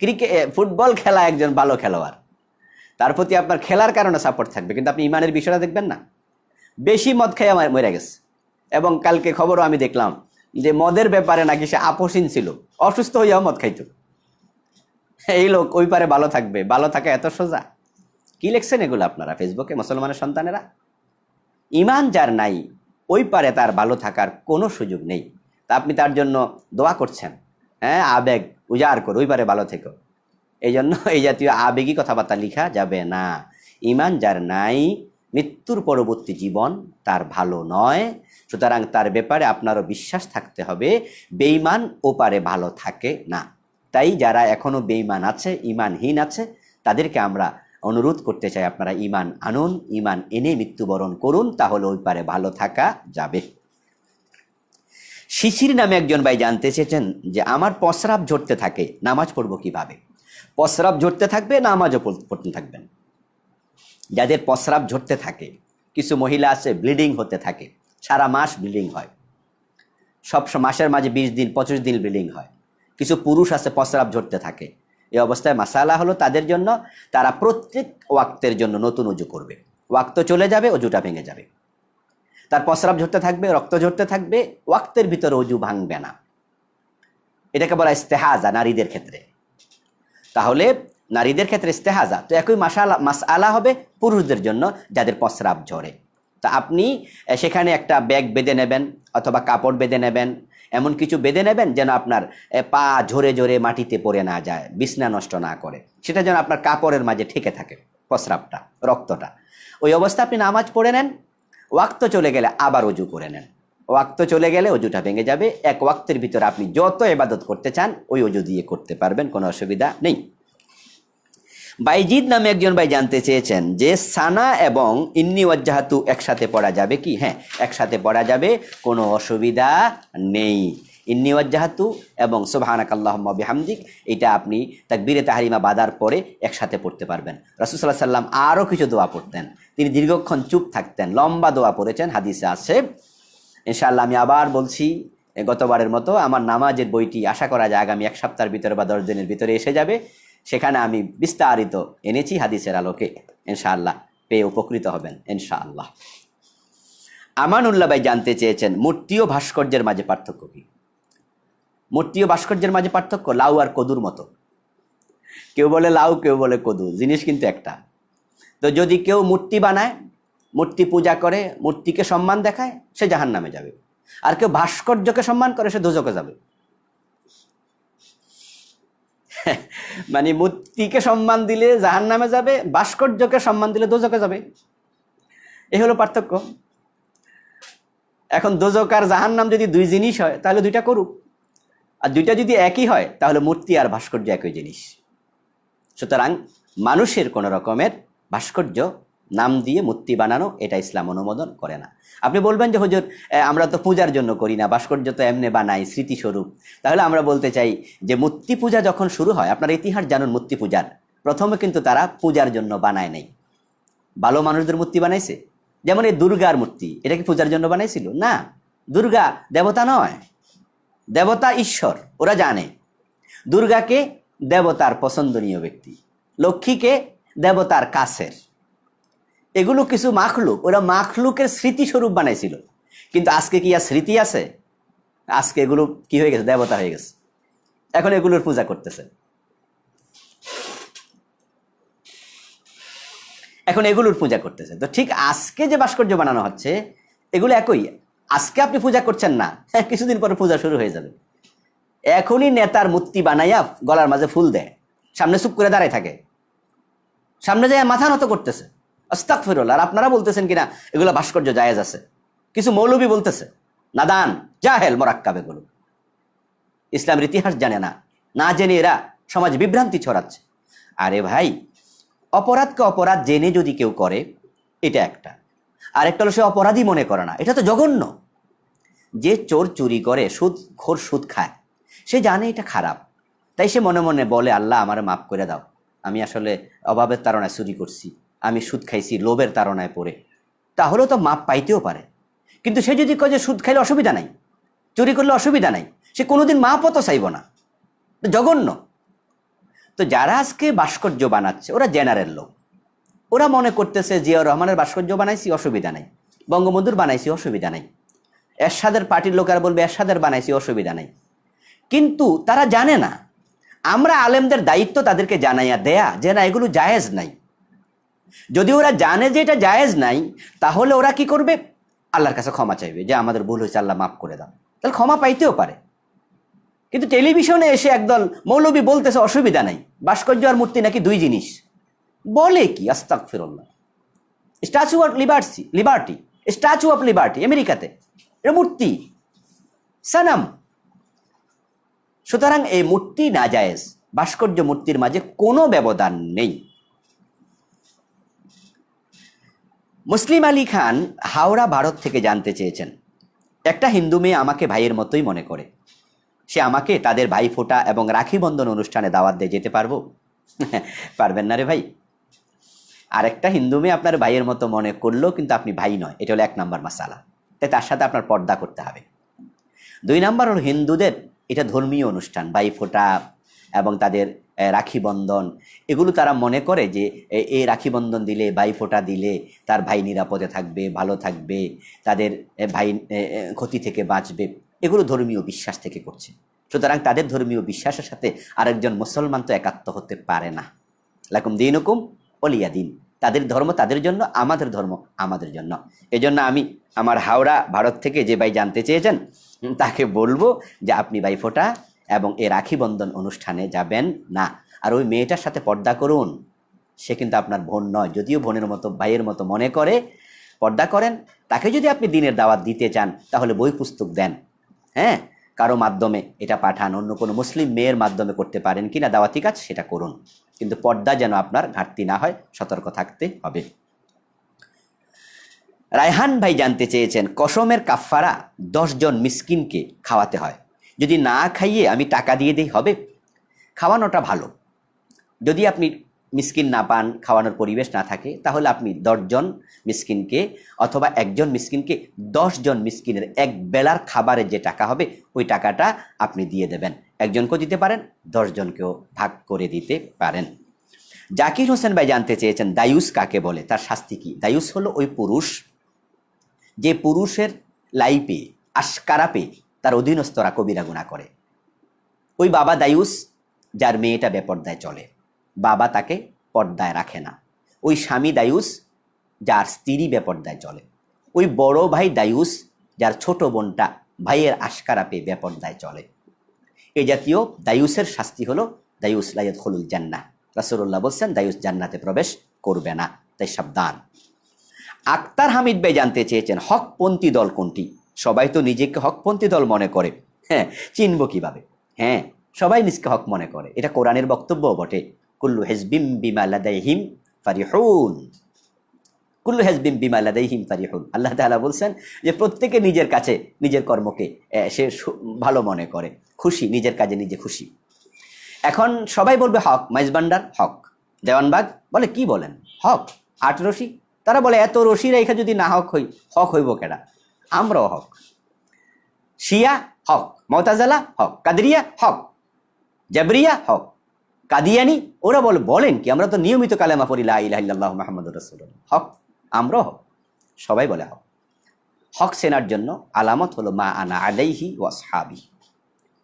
ক্রিকেট ফুটবল খেলা একজন ভালো খেলোয়াড়, তার প্রতি আপনার খেলার কারণে সাপোর্ট থাকবে, কিন্তু আপনি ইমানের বিষয়টা দেখবেন না। বেশি মদ খাইয়া মরে গেছে, এবং কালকে খবরও আমি দেখলাম যে মদের ব্যাপারে নাকি সে আপোষহীন ছিল, অসুস্থ হইয়াও মদ খাইত। এই লোক ওই পারে ভালো থাকবে? ভালো থাকা এত সোজা? কি লিখছেন এগুলো আপনারা ফেসবুকে, মুসলমানের সন্তানেরা? ইমান যার নাই ওই পারে তার ভালো থাকার কোনো সুযোগ নেই। তা আপনি তার জন্য দোয়া করছেন, হ্যাঁ, আবেগ উজাড় করে ওই পারে ভালো থেকো। এই জন্য এই জাতীয় আবেগী কথাবার্তা লিখা যাবে না। ইমান যার নাই, মৃত্যুর পরবর্তী জীবন তার ভালো নয়। সুতরাং তার ব্যাপারে আপনারও বিশ্বাস থাকতে হবে, বেঈমান ওপারে ভালো থাকে না। তাই যারা এখনো বেঈমান আছে, ইমানহীন আছে, তাদেরকে আমরা অনুরোধ করতে চাই, আপনারা ইমান আনুন, ইমান এনে মৃত্যুবরণ করুন, তাহলে ওই পারে ভালো থাকা যাবে। শিশির নামে একজন ভাই জানতে চেয়েছেন যে আমার প্রস্রাব ঝরতে থাকে, নামাজ পড়বো কিভাবে? প্রস্রাব ঝরতে থাকবে, নামাজও পড়তে থাকবেন। যাদের প্রস্রাব ঝরতে থাকে, কিছু মহিলা আছে ব্লিডিং হতে থাকে, সারা মাস ব্লিডিং হয়, সব মাসের মাঝে 20 দিন 25 দিন ব্লিডিং হয়। কিছু পুরুষ আছে প্রস্রাব ঝরতে থাকে। এই অবস্থায় মাসালা হলো তাদের জন্য, তারা প্রত্যেক ওয়াক্তের জন্য নতুন উজু করবে। ওয়াক্ত চলে যাবে, অজুটা ভেঙে যাবে। তার প্রস্রাব ঝরতে থাকবে, রক্ত ঝরতে থাকবে, ওয়াক্তের ভিতরে অজু ভাঙবে না। এটাকে বলা ইস্তেহাজা নারীদের ক্ষেত্রে। তাহলে নারীদের ক্ষেত্রে ইস্তেহাজা, তো একই মাসআলা হবে পুরুষদের জন্য যাদের প্রস্রাব ঝরে। তা আপনি সেখানে একটা ব্যাগ বেঁধে নেবেন অথবা কাপড় বেঁধে নেবেন, এমন কিছু বেঁধে নেবেন যেন আপনার পা ঝরে ঝরে মাটিতে পড়ে না যায়, বিছনা নষ্ট না করে, সেটা যেন আপনার কাপড়ের মাঝে ঠেকে থাকে প্রস্রাবটা, রক্তটা। ওই অবস্থা আপনি নামাজ পড়ে নেন, ওয়াক্ত চলে গেলে আবার অজু করে নেন। ওয়াক্ত চলে গেলে অজুটা ভেঙে যাবে। এক ওয়াক্তের ভিতরে আপনি যত ইবাদত করতে চান ওই অজু দিয়ে করতে পারবেন, কোনো অসুবিধা নেই। বাইজিদ নামে একজন ভাই জানতে চেয়েছেন যে সানা এবং ইন্নি ওয়াজ্জাহাতু একসাথে পড়া যাবে কি? হ্যাঁ, একসাথে পড়া যাবে, কোনো অসুবিধা নেই। ইন্নি ওয়াজ্জাহাতু এবং সুবহানাকাল্লাহুম্মা বিহামদিক, এটা আপনি তাকবীরে তাহরিমা বাদার পরে একসাথে পড়তে পারবেন। রাসূল সাল্লাল্লাহু আলাইহি সাল্লাম আরও কিছু দোয়া পড়তেন, তিনি দীর্ঘক্ষণ চুপ থাকতেন, লম্বা দোয়া পড়েছেন, হাদিসে আছে। ইনশাআল্লাহ আমি আবার বলছি, গতবারের মতো আমার নামাজের বইটি আশা করা যায় আগামী 1 সপ্তাহের ভিতরে বা 10 দিনের ভিতরে এসে যাবে। সেখানে আমি বিস্তারিত এনেছি হাদিসের আলোকে, ইনশাআল্লাহ পেয়ে উপকৃত হবেন ইনশাআল্লাহ। আমানুল্লাহ ভাই জানতে চেয়েছেন মূর্তি ও ভাস্কর্যের মাঝে পার্থক্য কি? মূর্তি ও ভাস্কর্যের মাঝে পার্থক্য লাউ আর কদুর মতো। কেউ বলে লাউ, কেউ বলে কদু, জিনিস কিন্তু একটা। তো যদি কেউ মূর্তি বানায়, মূর্তি পূজা করে, মূর্তিকে সম্মান দেখায়, সে জাহান্নামে যাবে। আর কেউ ভাস্কর্যকে সম্মান করে, সে দোজখে যাবে। মানে মূর্তিকে সম্মান দিলে জাহান্নামে যাবে, ভাস্কর্যকে সম্মান দিলে দোজখে যাবে। এই হলো পার্থক্য। এখন দোজখ আর জাহান্নাম যদি দুই জিনিস হয় তাহলে দুইটা করুক, আর দুইটা যদি একই হয় তাহলে মূর্তি আর ভাস্কর্য একই জিনিস। সুতরাং মানুষের কোনো রকমের ভাস্কর্য নাম দিয়ে মূর্তি বানানো, এটা ইসলাম অনুমোদন করে না। আপনি বলবেন যে হুজুর আমরা তো পূজার জন্য করি না, ভাস্কর্য তো এমনি বানাই স্মৃতিস্বরূপ। তাহলে আমরা বলতে চাই যে মূর্তি পূজা যখন শুরু হয়, আপনার ইতিহাস জানুন মূর্তি পূজার, প্রথমে কিন্তু তারা পূজার জন্য বানায় নাই, ভালো মানুষদের মূর্তি বানাইছে। যেমন এই দুর্গার মূর্তি, এটা কি পূজার জন্য বানাইছিল? না, দুর্গা দেবতা নয়, দেবতা ঈশ্বর, ওরা জানে। দুর্গাকে দেবতার পছন্দনীয় ব্যক্তি, লক্ষ্মীকে দেবতার কাছের, এগুলো কিছু মাখলুক, ওরা মাখলুকের স্মৃতিস্বরূপ বানাইছিল। কিন্তু আজকে কি আর স্মৃতি আছে? আজকে এগুলো কি হয়ে গেছে? দেবতা হয়ে গেছে। এখন এগুলোর পূজা করতেছে, এখন এগুলোর পূজা করতেছে। তো ঠিক আজকে যে ভাস্কর্য বানানো হচ্ছে এগুলো একই। আজকে আপনি পূজা করছেন না, কিছুদিন পরে পূজা শুরু হয়ে যাবে। এখনই নেতার মূর্তি বানাইয়া গলার মাঝে ফুল দেয়, সামনে চুপ করে দাঁড়ায় থাকে, সামনে যায় মাথা নত করতেছে, আস্তাগফিরুল্লাহ। আর আপনারা বলতেছেন কিনা এগুলো ভাস্কর্য জায়েজ আছে। কিছু মৌলবী বলতেছে, নাদান জাহেল মোরাক্কাব, এগুলো ইসলামের ইতিহাস জানে না, না জেনে এরা সমাজ বিভ্রান্তি ছড়াচ্ছে। আরে ভাই, অপরাধকে অপরাধ জেনে যদি কেউ করে এটা একটা, আরেকটা হলো সে অপরাধী মনে করে না, এটা তো জঘন্য। যে চোর চুরি করে, সুদখোর সুদ খায়, সে জানে এটা খারাপ, তাই সে মনে মনে বলে আল্লাহ আমারে মাফ করে দাও, আমি আসলে অভাবের তাড়নায় চুরি করছি, আমি সুদ খাইছি লোভের তাড়নায় পড়ে, তাহলেও তো মাপ পাইতেও পারে। কিন্তু সে যদি কয় যে সুদ খাইলে অসুবিধা নাই, চুরি করলে অসুবিধা নাই, সে কোনোদিন মাপও তো চাইব না, জঘন্য। তো যারা আজকে ভাস্কর্য বানাচ্ছে ওরা জেনারেল লোক, ওরা মনে করতেছে জিয়াউর রহমানের ভাস্কর্য বানাইছি অসুবিধা নাই, বঙ্গবন্ধুর বানাইছি অসুবিধা নাই, এরশাদের পার্টির লোকেরা বলবে এরশাদের বানাইছি অসুবিধা নাই। কিন্তু তারা জানে না আমরা আলেমদের দায়িত্ব তাদেরকে জানাইয়া দেয়া যে না এগুলো জায়েজ নাই। যদি ওরা জানে যে এটা জায়েজ নাই, তাহলে ওরা কি করবে? আল্লাহর কাছে ক্ষমা চাইবে যে আমাদের ভুল হয়েছে, আল্লাহ মাফ করে দাও, তাহলে ক্ষমা পাইতেও পারে। কিন্তু টেলিভিশনে এসে একদল মৌলবী বলতেছে অসুবিধা নাই, ভাস্কর্য আর মূর্তি নাকি দুই জিনিস। বলে কি? আস্তাগফিরুল্লাহ। Statue of liberty, statue of liberty আমেরিকাতে, এটা মূর্তি, সানাম। সুতরাং এই মূর্তি নাজায়েজ, ভাস্কর্য মূর্তির মাঝে কোনো ব্যবধান নেই। মুসলিম আলী খান হাওড়া, ভারত থেকে জানতে চেয়েছেন, একটা হিন্দু মেয়ে আমাকে ভাইয়ের মতোই মনে করে, সে আমাকে তাদের ভাইফোঁটা এবং রাখি বন্ধন অনুষ্ঠানে দাওয়াত দিয়ে যেতে পারবো? পারবেন না রে ভাই। আরেকটা হিন্দু মেয়ে আপনার ভাইয়ের মতো মনে করলো, কিন্তু আপনি ভাই নয়, এটা হলো 1 নম্বর মাসালা, তাই তার সাথে আপনার পর্দা করতে হবে। 2 নম্বর হলো হিন্দুদের এটা ধর্মীয় অনুষ্ঠান, ভাইফোঁটা এবং তাদের রাখি বন্ধন, এগুলো তারা মনে করে যে এই রাখি বন্ধন দিলে, ভাইফোঁটা দিলে তার ভাই নিরাপদে থাকবে, ভালো থাকবে, তাদের ভাই ক্ষতি থেকে বাঁচবে, এগুলো ধর্মীয় বিশ্বাস থেকে করছে। সুতরাং তাদের ধর্মীয় বিশ্বাসের সাথে আরেকজন মুসলমান তো একাত্ম হতে পারে না। লাকুম দীনুকুম ওলিয়া দিন, তাদের ধর্ম তাদের জন্য, আমাদের ধর্ম আমাদের জন্য। এজন্য আমি আমার হাওড়া, ভারত থেকে যে ভাই জানতে চেয়েছেন তাকে বলবো যে আপনি ভাইফোঁটা এবং এই রাখি বন্ধন অনুষ্ঠানে যাবেন না। আর ওই মেয়েটার সাথে পর্দা করুন, সে কিন্তু আপনার বোন নয়, যদিও বোনের মতো ভাইয়ের মতো মনে করে, পর্দা করেন। তাকে যদি আপনি দিনের দাওয়াত দিতে চান তাহলে বই পুস্তক দেন, হ্যাঁ, কারো মাধ্যমে এটা পাঠান, অন্য কোনো মুসলিম মেয়ের মাধ্যমে করতে পারেন কিনা দাওয়াতি কাজ, সেটা করুন, কিন্তু পর্দা যেন আপনার ঘাটতি না হয়, সতর্ক থাকতে হবে। রায়হান ভাই জানতে চেয়েছেন, কসমের কাফফারা 10 জন মিসকিনকে খাওয়াতে হয়, যদি না খাইয়ে আমি টাকা দিয়ে দিই হবে? খাওয়ানোটা ভালো। যদি আপনি মিসকিন না পান, খাওয়ানোর পরিবেশ না থাকে, তাহলে আপনি 10 জন মিসকিনকে অথবা একজন মিসকিনকে 10 জন মিসকিনের এক বেলার খাবারের যে টাকা হবে ওই টাকাটা আপনি দিয়ে দেবেন। একজনকেও দিতে পারেন, 10 জনকেও ভাগ করে দিতে পারেন। জাকির হোসেন ভাই জানতে চেয়েছেন, দায়ুস কাকে বলে, তার শাস্তি কি? দায়ুস হলো ওই পুরুষ যে পুরুষের লাইফে আশকারাপে তার অধীনস্থরা কবিরা গুনাহ করে। ওই বাবা দায়ুস যার মেয়েটা বেপর্দায় চলে, বাবা তাকে পর্দায় রাখে না। ওই স্বামী দায়ুস যার স্ত্রী বেপর্দায় চলে। ওই বড় ভাই দায়ুস যার ছোট বোনটা ভাইয়ের আশকারাপে বেপর্দায় চলে। এই জাতীয় দায়ুসের শাস্তি হলো দায়ুস লা ইয়াদখুলুল জান্নাহ। রাসূলুল্লাহ বলছেন দায়ুস জান্নাতে প্রবেশ করবে না, তাই সাবধান। আক্তার হামিদ ভাই জানতে চেয়েছেন, হকপন্থী দল কোনটি? সবাই তো নিজেকে হকপন্থী দল মনে করে, হ্যাঁ, চিনব কিভাবে? হ্যাঁ, সবাই নিজকে হক মনে করে, এটা কোরআনের বক্তব্য বটে। কুল্লু হিজবিম বিমা লাদাইহিম ফারিহুন, কুল্লু হিজবিম বিমা লাদাইহিম ফারিহুন। আল্লাহ তাআলা বলছেন যে প্রত্যেকে নিজের কাছে নিজের কর্মকে সে ভালো মনে করে, খুশি, নিজের কাজে নিজে খুশি। এখন সবাই বলবে হক, মাইজবান্ডার হক, দেওয়ানবাগ বলে কি বলেন হক, 8 রশি, তারা বলে এত রশি রেখা যদি না হক হইব কেডা? আমরাও হক। শিয়া হক, মুতাজিলা হক, কাদরিয়া হক, জাবরিয়া হক, কাদিয়ানি, ওরা বলেন কি আমরা তো নিয়মিত কালেমা পড়ি লা ইলাহা ইল্লাল্লাহু মুহাম্মাদুর রাসূলুল্লাহ, হক, আমরাও হক, সবাই বলে হক। হক চেনার জন্য আলামত হলো মা আনা আলাইহি ওয়া আসহাবি,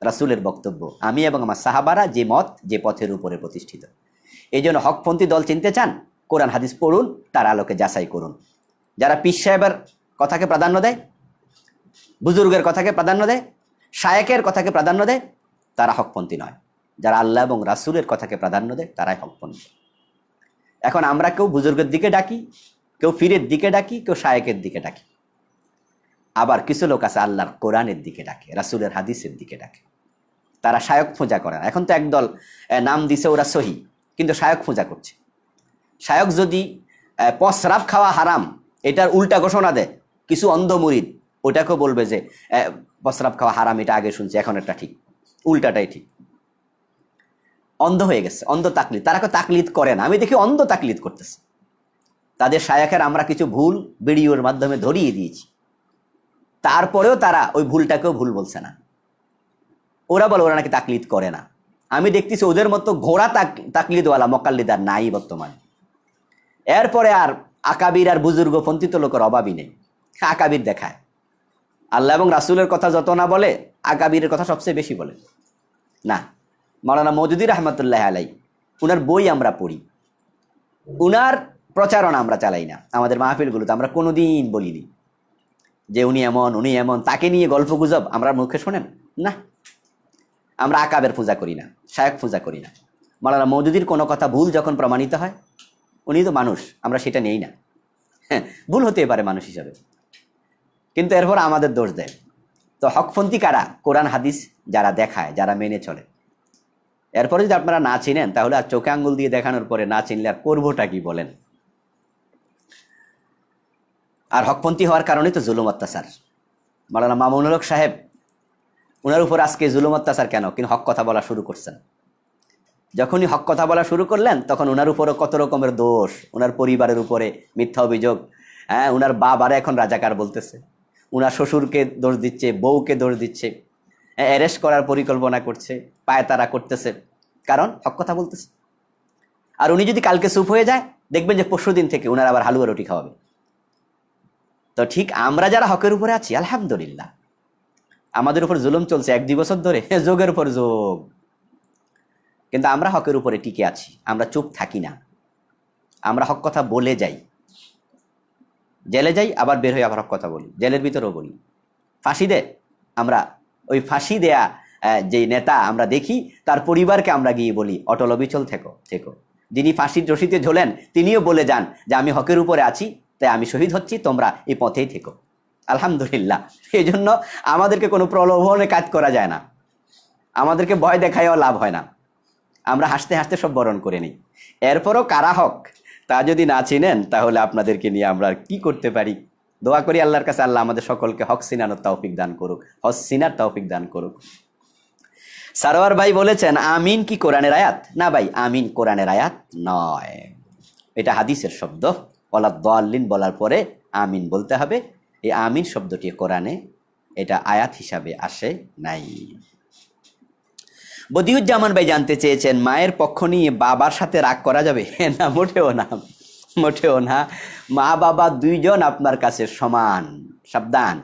রাসূলের বক্তব্য, আমি এবং আমার সাহাবারা যে মত যে পথের উপরে প্রতিষ্ঠিত। এই জন্য হকপন্থী দল চিনতে চান, কোরআন হাদিস পড়ুন, তার আলোকে যাচাই করুন। যারা পীর সাহেবের কথাকে প্রাধান্য দেয়, বুজুর্গের কথাকে প্রাধান্য দেয়, শায়েকের কথাকে প্রাধান্য দেয়, তারা হকপন্থী নয়। যারা আল্লাহ এবং রাসূলের কথাকে প্রাধান্য দেয় তারাই হকপন্থী। এখন আমরা কেউ বুজুর্গের দিকে ডাকি, কেউ পীরের দিকে ডাকি, কেউ শায়েকের দিকে ডাকি, আবার কিছু লোক আছে আল্লাহর কোরআনের দিকে ডাকে, রাসূলের হাদিসের দিকে ডাকে। তারা শায়ক পূজা করে না। এখন তো একদল নাম দিছে ওরা সহি, কিন্তু শায়ক পূজা করছে। শায়ক যদি প্রস্রাব খাওয়া হারাম এটার উল্টা ঘোষণা দেয়, কিছু অন্ধ মুরিদ ওটাকেও বলবে যে প্রস্রাব খাওয়া হারাম, এটা আগে শুনছি, এখন এটা ঠিক, উল্টাটাই ঠিক। অন্ধ হয়ে গেছে, অন্ধ তাকলিদ। তারা কেউ তাকলিদ করে না, আমি দেখি অন্ধ তাকলিদ করতেছে। তাদের শায়খের আমরা কিছু ভুল ভিডিওর মাধ্যমে ধরিয়ে দিয়েছি, তারপরেও তারা ওই ভুলটাকেও ভুল বলছে না। ওরা বলে ওরা নাকি তাকলিদ করে না। আমি দেখতেছি ওদের মতো ঘোড়া তাকলিদওয়ালা মকাল্লিদার নাই বর্তমানে। এরপরে আর আকাবির আর বুজুর্গ পন্থিত লোকের অভাবই নেই। আকাবির দেখায়, আল্লাহ এবং রাসূলের কথা যত না বলে, আকাবিরের কথা সবচেয়ে বেশি বলে। না, মাওলানা মওদুদী রহমতুল্লাহ আলাই, উনার বই আমরা পড়ি, উনার প্রচারণা আমরা চালাই না। আমাদের মাহফিলগুলোতে আমরা কোনোদিন বলিনি যে উনি এমন উনি এমন, তাকে নিয়ে গল্প গুজব আমরা মুখে শোনেন না। আমরা আকাবের পূজা করি না, শায়ক পূজা করি না। মাওলানা মওদুদীর কোনো কথা ভুল যখন প্রমাণিত হয়, উনি তো মানুষ, আমরা সেটা নেই না। হ্যাঁ, ভুল হতেই পারে মানুষ হিসাবে, কিন্তু এরপর আমাদের দোষ দেয়। তো হকপন্থী কারা? কোরআন হাদিস যারা দেখায়, যারা মেনে চলে। এরপরে যদি আপনারা না চিনেন, তাহলে আর চোখে আঙ্গুল দিয়ে দেখানোর পরে না চিনলে আর করবোটা কি বলেন? আর হকপন্থী হওয়ার কারণেই তো জুলুম অত্যাচার। মাওলানা মামুনুল হক সাহেব, ওনার উপর আজকে জুলুম অত্যাচার কেন? কিন্তু হক কথা বলা শুরু করছেন। যখনই হক কথা বলা শুরু করলেন, তখন ওনার উপরও কত রকমের দোষ, ওনার পরিবারের উপরে মিথ্যা অভিযোগ। হ্যাঁ, ওনার বাবারে এখন রাজাকার বলতেছে, ওনার শ্বশুরকে দোষ দিচ্ছে, বউকে দোষ দিচ্ছে, অ্যারেস্ট করার পরিকল্পনা করছে, পায়তারা করতেছে, কারণ হক কথা বলতেছে। আর উনি যদি কালকে চুপ হয়ে যায়, দেখবেন যে পরশুদিন থেকে ওনার আবার হালুয়া রুটি খাওয়াবে। তো ঠিক আমরা যারা হকের উপরে আছি, আলহামদুলিল্লাহ, আমাদের উপর জুলুম চলছে 1-2 বছর ধরে, যোগের উপর যোগ, কিন্তু আমরা হকের উপরে টিকে আছি। আমরা চুপ থাকি না, আমরা হক কথা বলে যাই। জেলে যাই, আবার বের হয়ে আবার হক কথা বলি, জেলের ভিতরেও বলি। ফাঁসি দে, আমরা ওই ফাঁসি দেয়া যে নেতা আমরা দেখি, তার পরিবারকে আমরা গিয়ে বলি অটল অবিচল থেকো থেকো। যিনি ফাঁসির রশিতে ঝোলেন, তিনিও বলে যান যে আমি হকের উপরে আছি, তাই আমি শহীদ হচ্ছি, তোমরা এই পথেই থেকো। আলহামদুলিল্লাহ। এই জন্য আমাদেরকে কোনো প্রলোভনে কাজ করা যায় না, আমাদেরকে ভয় দেখায়ও লাভ হয় না। আমরা হাসতে হাসতে সব বরণ করে নিই। এরপরও কারা হক তা যদি না চিনেন, তাহলে আপনাদেরকে নিয়ে আমরা কি করতে পারি? দোয়া করি আল্লাহর কাছে, আল্লাহ আমাদের সকলকে হক সিনানোর তৌফিক দান করুক, হক সিনার তৌফিক দান করুক। সারোয়ার ভাই বলেছেন আমিন কি কোরআনের আয়াত? না ভাই, আমিন কোরআনের আয়াত নয়, এটা হাদিসের শব্দ। ওয়ালা দাল্লিন বলার পরে আমিন বলতে হবে। এই আমিন শব্দটি কোরআনে এটা আয়াত হিসাবে আসে নাই। বদিউজ্জামান ভাই জানতে চেয়েছেন মায়ের পক্ষ নিয়ে বাবার সাথে রাগ করা যাবে? না, মোটেও না, মোটেও না। মা বাবা দুইজন আপনার কাছে সমান, সাবধান,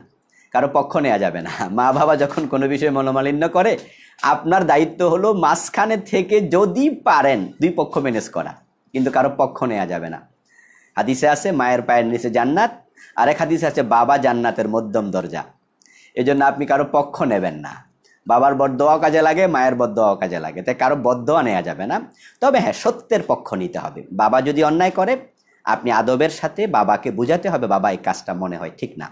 কারো পক্ষ নেওয়া যাবে না। মা বাবা যখন কোনো বিষয়ে মনোমালিন্য করে, আপনার দায়িত্ব হলো মাঝখানে থেকে যদি পারেন দুই পক্ষ ম্যানেজ করা, কিন্তু কারো পক্ষ নেওয়া যাবে না। হাদিসে আছে মায়ের পায়ের নিচে জান্নাত, আর এক হাদিসে আছে বাবা জান্নাতের মধ্যম দরজা। এজন্য আপনি কারো পক্ষ নেবেন না। বাবার বদদোয়া কাজে লাগে, মায়ের বদদোয়া কাজে লাগে, তাই কারো বদদোয়া নেওয়া যাবে না। তবে হ্যাঁ, সত্যের পক্ষ নিতে হবে। বাবা যদি অন্যায় করে, আপনি আদবের সাথে বাবাকে বুঝাতে হবে, বাবা এই কাজটা মনে হয় ঠিক না।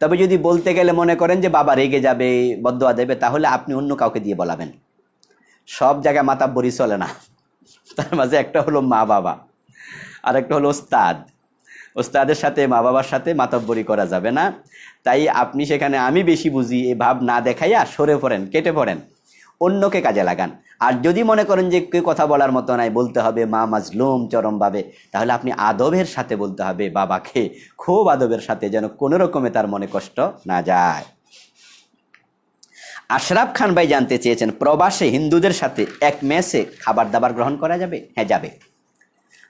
তবে যদি বলতে গেলে মনে করেন যে বাবা রেগে যাবে, বদদোয়া দেবে, তাহলে আপনি অন্য কাউকে দিয়ে বলাবেন। সব জায়গায় মাতাব্বরি চলে না, তার মাঝে একটা হলো মা বাবা, আর একটা হলো ওস্তাদ। ওস্তাদের সাথে মা বাবার সাথে মাতাব্বরি করা যাবে না। তাই আপনি সেখানে আমি বেশি বুঝি এই ভাব না দেখাইয়া সরে পড়েন, কেটে পড়েন, অন্যকে কাজে লাগান। আর যদি মনে করেন যে কেউ কথা বলার মতো নাই, বলতে হবে মা মাজলুম চরমভাবে, তাহলে আপনি আদবের সাথে বলতে হবে বাবাকে, খুব আদবের সাথে, যেন কোনো রকমে তার মনে কষ্ট না যায়। আশরাফ খান ভাই জানতে চেয়েছেন প্রবাসে হিন্দুদের সাথে এক মেসে খাবার দাবার গ্রহণ করা যাবে? হ্যাঁ, যাবে।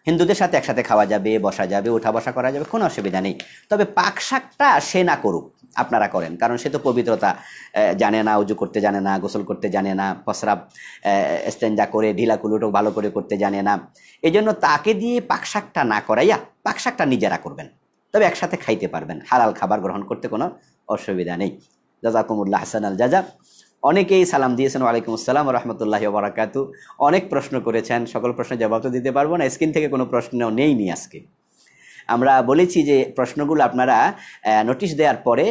হিন্দুদের সাথে একসাথে খাওয়া যাবে, বসা যাবে, উঠা বসা করা যাবে, কোনো অসুবিধা নেই। তবে পাক শাকটা সে না করুক, আপনারা করেন, কারণ সে তো পবিত্রতা জানে না, উজু করতে জানে না, গোসল করতে জানে না, প্রস্রাব ইস্তেঞ্জা করে ঢিলা কুলুটো ভালো করে করতে জানে না। এই জন্য তাকে দিয়ে পাক শাকটা না করাইয়া পাক শাকটা নিজেরা করবেন, তবে একসাথে খাইতে পারবেন, হালাল খাবার গ্রহণ করতে কোনো অসুবিধা নেই। জাযাকুমুল্লাহ আহসানাল জাযা। অনেকেই সালাম দিয়েছেন, ওয়ালাইকুম আসসালাম রহমতুল্লাহি ওয়া বারাকাতু। অনেক প্রশ্ন করেছেন, সকল প্রশ্নের জবাব তো দিতে পারবো না, স্ক্রিন থেকে কোনো প্রশ্ন নেইনি আজকে। আমরা বলেছি যে প্রশ্নগুলো আপনারা নোটিশ দেওয়ার পরে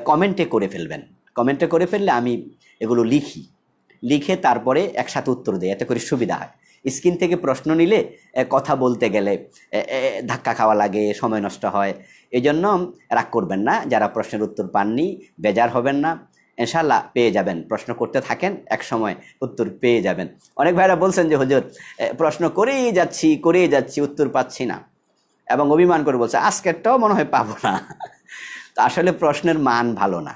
কমেন্টে করে ফেলবেন। কমেন্টে করে ফেললে আমি এগুলো লিখি, লিখে তারপরে একসাথে উত্তর দেয়, এতে করে সুবিধা হয়। স্ক্রিন থেকে প্রশ্ন নিলে কথা বলতে গেলে ধাক্কা খাওয়া লাগে, সময় নষ্ট হয়। এই জন্য রাগ করবেন না, যারা প্রশ্নের উত্তর পাননি বেজার হবেন না, ইনশাল্লাহ পেয়ে যাবেন। প্রশ্ন করতে থাকেন, এক সময় উত্তর পেয়ে যাবেন। অনেক ভাইরা বলছেন যে হুজুর প্রশ্ন করেই যাচ্ছি উত্তর পাচ্ছি না, এবং অভিমান করে বলছে আজকেরটাও মনে হয় পাবো না। তো আসলে প্রশ্নের মান ভালো না,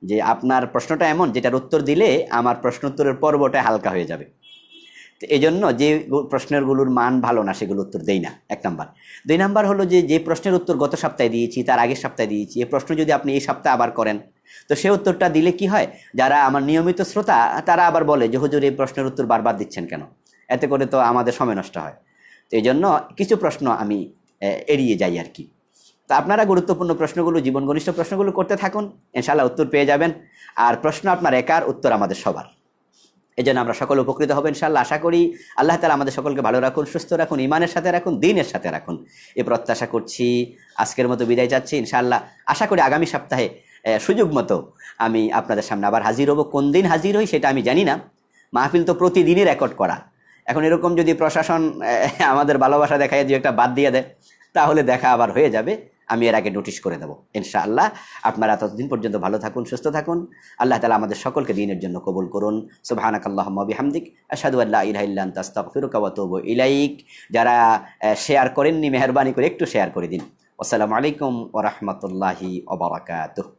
যে আপনার প্রশ্নটা এমন যেটার উত্তর দিলে আমার প্রশ্নোত্তরের পর্বটা হালকা হয়ে যাবে। তো এই জন্য যে প্রশ্নেরগুলোর মান ভালো না সেগুলো উত্তর দেই না, 1 নাম্বার। 2 নাম্বার হলো যে প্রশ্নের উত্তর গত সপ্তাহে দিয়েছি, তার আগের সপ্তাহে দিয়েছি, এই প্রশ্ন যদি আপনি এই সপ্তাহে আবার করেন, তো সে উত্তরটা দিলে কি হয়, যারা আমার নিয়মিত শ্রোতা তারা আবার বলে যে হুজুর এই প্রশ্নের উত্তর বারবার দিচ্ছেন কেন, এতে করে তো আমাদের সময় নষ্ট হয়। তো এই জন্য কিছু প্রশ্ন আমি এড়িয়ে যাই আর কি। তো আপনারা গুরুত্বপূর্ণ প্রশ্নগুলো, জীবন ঘনিষ্ঠ প্রশ্নগুলো করতে থাকুন, ইনশাআল্লাহ উত্তর পেয়ে যাবেন। আর প্রশ্ন আপনার একার, উত্তর আমাদের সবার। এই জন্য আমরা সকলে উপকৃত হব ইনশাআল্লাহ। আশা করি আল্লাহ তাআলা আমাদের সকলকে ভালো রাখুন, সুস্থ রাখুন, ইমানের সাথে রাখুন, দ্বীনের সাথে রাখুন, এই প্রত্যাশা করছি। আজকের মতো বিদায় চাচ্ছি ইনশাআল্লাহ। আশা করি আগামী সপ্তাহে সুযোগ মতো আমি আপনাদের সামনে আবার হাজির হব। কোন দিন হাজির হই সেটা আমি জানি না, মাহফিল তো প্রতিদিনই রেকর্ড করা। এখন এরকম যদি প্রশাসন আমাদের ভালোবাসা দেখায় যে একটা বাদ দিয়ে দেয়, তাহলে দেখা আবার হয়ে যাবে। আমি এর আগে নোটিশ করে দেবো ইনশাআল্লাহ। আপনারা ততদিন পর্যন্ত ভালো থাকুন, সুস্থ থাকুন। আল্লাহ তাআলা আমাদের সকলকে দ্বীনের জন্য কবুল করুন। সুবহানাকাল্লাহুম্মা বিহামদিক আশহাদু আল্লা ইলাহা ইল্লা আনতা আস্তাগফিরুকা ওয়া আতুবু ইলাইক। যারা শেয়ার করেননি মেহেরবানি করে একটু শেয়ার করে দিন। আসসালামু আলাইকুম ওয়া রাহমাতুল্লাহি ওয়া বারাকাতুহু।